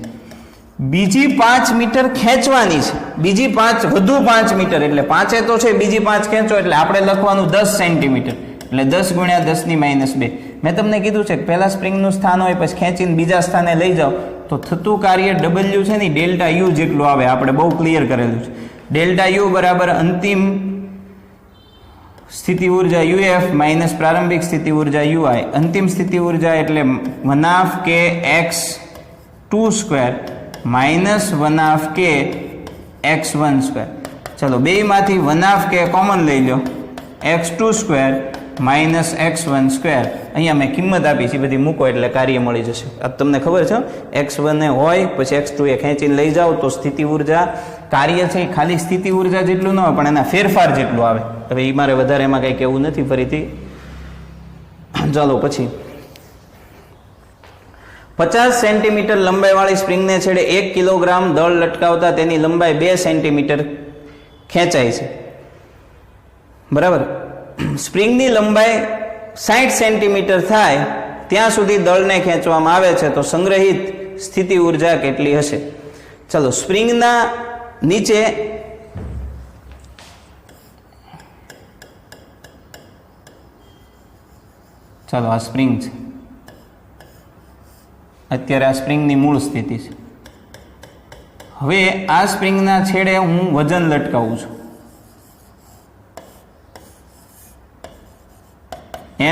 બીજી 5 મીટર ખેંચવાની છે, બીજી 5 વધુ 5 મીટર એટલે 5 તો છે, બીજી 5 ખેંચો એટલે આપણે લખવાનું 10 સેન્ટીમીટર એટલે 10 × 10⁻². મેં તમને કીધું છે કે પહેલા સ્પ્રિંગનું સ્થાન હોય પછી ખેંચીને બીજા સ્થાને લઈ જાઓ તો થતું કાર્ય W છે ને ΔU જેટલું આવે. આપણે બહુ ક્લિયર કરેલું છે. ΔU બરાબર અંતિમ સ્થિતિ ઉર્જા UF માઇનસ પ્રારંભિક સ્થિતિ ઉર્જા UI. અંતિમ સ્થિતિ ઉર્જા એટલે 1/k x2² minus 1/k x1². ચલો બેમાંથી 1/k કોમન લઈ લો, x2² માઇનસ x1². અહીંયા મેં કિંમત આપી છે બધી મૂકો એટલે કાર્ય મળી જશે. આ તમને ખબર છે, x1 હોય પછી x2 એ ખેંચીને લઈ જાઓ તો સ્થિતિ ઉર્જા કાર્ય છે ખાલી સ્થિતિ ઉર્જા જેટલું ન હોય પણ એના ફેરફાર જેટલું આવે. હવે એ મારે વધારે એમાં કંઈ કહેવું નથી ફરીથી. ચાલો પછી 50 સેન્ટીમીટર લંબાઈવાળી સ્પ્રિંગને છેડે 1 કિલોગ્રામ દળ લટકાવતા તેની લંબાઈ 2 સેન્ટીમીટર ખેંચાય છે. બરાબર, સ્પ્રિંગની લંબાઈ 60 સેન્ટીમીટર થાય ત્યાં સુધી દળને ખેંચવામાં આવે છે તો સંગ્રહિત સ્થિતિ ઉર્જા કેટલી હશે? ચલો, સ્પ્રિંગના નીચે ચાલો આ સ્પ્રિંગ છે, અત્યારે આ સ્પ્રિંગની મૂળ સ્થિતિ છે. હવે આ સ્પ્રિંગના છેડે હું વજન લટકાવું છું,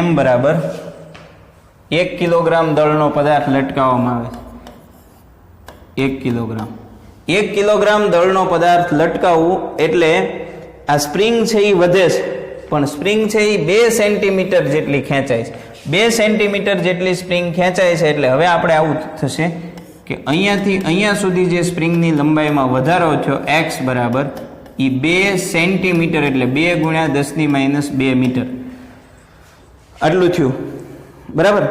m બરાબર 1 કિલોગ્રામ દળનો પદાર્થ લટકાવવામાં આવે છે. 1 કિલોગ્રામ દળનો પદાર્થ લટકાવવું એટલે આ સ્પ્રિંગ છે એ વધે છે, પણ સ્પ્રિંગ છે એ 2 સેન્ટીમીટર જેટલી ખેંચાય છે. 2 સેન્ટીમીટર જેટલી સ્પ્રિંગ ખેંચાય છે એટલે હવે આપણે આવું થશે કે અહીંયાથી અહીંયા સુધી જે સ્પ્રિંગની લંબાઈમાં વધારો થયો x બરાબર એ 2 સેન્ટીમીટર એટલે 2 ગુણ્યા 10⁻2 મીટર આટલું થયું. બરાબર.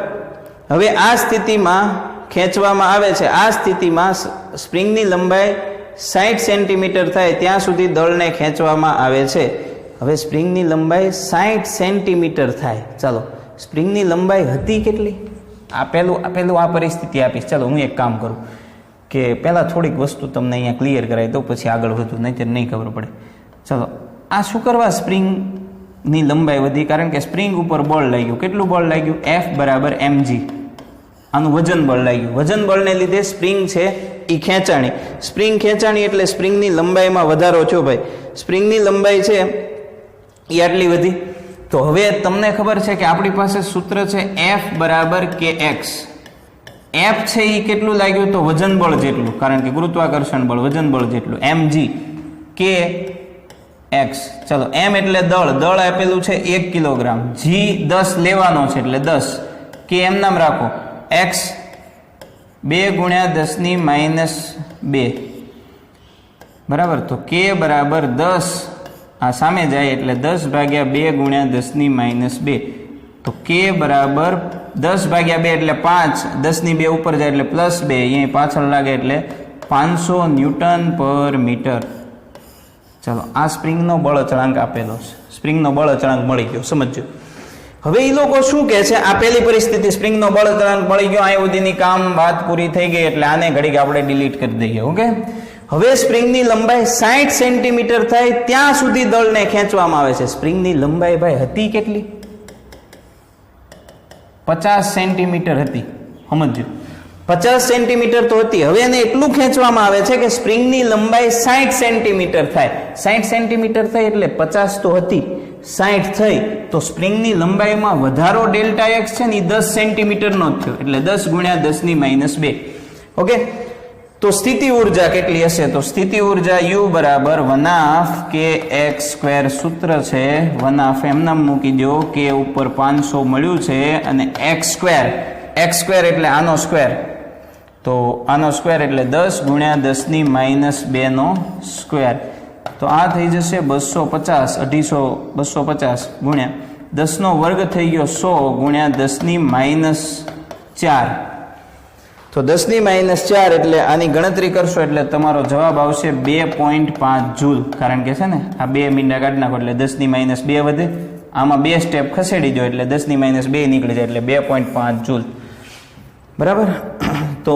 હવે આ સ્થિતિમાં ખેંચવામાં આવે છે, આ સ્થિતિમાં સ્પ્રિંગની લંબાઈ 60 સેન્ટીમીટર થાય ત્યાં સુધી દળને ખેંચવામાં આવે છે. હવે સ્પ્રિંગની લંબાઈ 60 સેન્ટીમીટર થાય. ચાલો, સ્પ્રિંગની લંબાઈ હતી કેટલી? આપેલું આ પરિસ્થિતિ આપીશ. ચાલો હું એક કામ કરું કે પહેલાં થોડીક વસ્તુ તમને અહીંયા ક્લિયર કરાવી દઉં, પછી આગળ વધુ, નહીં ખબર પડે. ચાલો, આ શું કરવા સ્પ્રિંગની લંબાઈ વધી? કારણ કે સ્પ્રિંગ ઉપર બળ લાગ્યું. કેટલું બળ લાગ્યું? F બરાબર mg. આનું વજન બળ લાગ્યું. વજન બળને લીધે સ્પ્રિંગ છે એ ખેંચાણી. સ્પ્રિંગ ખેંચાણી એટલે સ્પ્રિંગની લંબાઈમાં વધારો થયો ભાઈ. સ્પ્રિંગની લંબાઈ છે એ આટલી વધી. તો હવે તમને ખબર છે કે આપણી પાસે સૂત્ર છે F બરાબર kx. F છે એ કેટલું લાગ્યું? તો વજન બળ જેટલું, કારણ કે ગુરુત્વાકર્ષણ બળ વજન બળ જેટલું. mg k x. ચલો, m એટલે દળ આપેલું છે 1 કિલોગ્રામ. g 10 લેવાનો છે એટલે 10. k એમ નામ રાખો. x 2 ગુણ્યા 10⁻2. બરાબર. તો k બરાબર 10, આ સામે જાય એટલે 10 ભાગ્યા 2 ગુણ્યા 10⁻2. તો k બરાબર 10 ભાગ્યા 2 એટલે 5, 10ની 2 ઉપર જાય એટલે +2, અહીંયા પાછળ લાગે એટલે 500 ન્યૂટન પર મીટર. ચાલો, આ સ્પ્રિંગનો બળ અચળાંક આપેલો છે. સ્પ્રિંગનો બળ અચળાંક મળી ગયો, સમજો. હવે એ લોકો શું કહે છે? આ પહેલી પરિસ્થિતિ, સ્પ્રિંગનો બળ અચળાંક મળી ગયો, અહીં સુધીની કામ વાત પૂરી થઈ ગઈ એટલે આને ઘડીક આપણે ડિલીટ કરી દઈએ. ઓકે. હવે સ્પ્રિંગની લંબાઈ 60 સેન્ટીમીટર થાય ત્યાં સુધી દળને ખેંચવામાં આવે છે. સ્પ્રિંગની લંબાઈ ભાઈ હતી કેટલી? 50 સેન્ટીમીટર હતી. સમજો, 50 સેન્ટીમીટર તો હતી. હવે એને એટલું ખેંચવામાં આવે છે કે સ્પ્રિંગની લંબાઈ 60 સેન્ટીમીટર થાય. 60 સેન્ટીમીટર થઈ એટલે 50 તો હતી, 60 થઈ તો સ્પ્રિંગની લંબાઈમાં વધારો ડેલ્ટા એક્સ છે ને એ 10 સેન્ટીમીટરનો જ થયો એટલે 10 ગુણ્યા 10⁻2. ઓકે. તો સ્થિતિ ઉર્જા કેટલી હશે? તો સ્થિતિ ઉર્જા U બરાબર 1/kx². સૂત્ર છે 1/, એમ નામ મૂકી દો. k ઉપર 500 મળ્યું છે અને x² એટલે આનો સ્ક્વેર. તો આનો સ્ક્વેર એટલે 10 ગુણ્યા 10⁻2 નો સ્ક્વેર. તો આ થઈ જશે 250, 250 ગુણ્યા 10 નો વર્ગ થઈ ગયો 100 ગુણ્યા 10⁻4. તો 10⁻4 એટલે આની ગણતરી કરશો એટલે તમારો જવાબ આવશે 2.5 જૂલ. કારણ કે છે ને આ 2 મીંડા કાઢી નાખો એટલે 10⁻2 વધે, આમાં 2 સ્ટેપ ખસેડી દો એટલે 10⁻2 નીકળી જાય એટલે 2.5 જૂલ. બરાબર. તો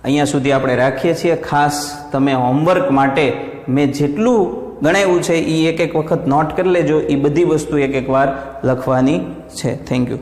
અહીંયા સુધી આપણે રાખીએ છીએ. ખાસ તમે હોમવર્ક માટે મેં જેટલું ગણાવ્યું છે એ એક વખત નોટ કરી લેજો. એ બધી વસ્તુ એક વાર લખવાની છે. Thank you.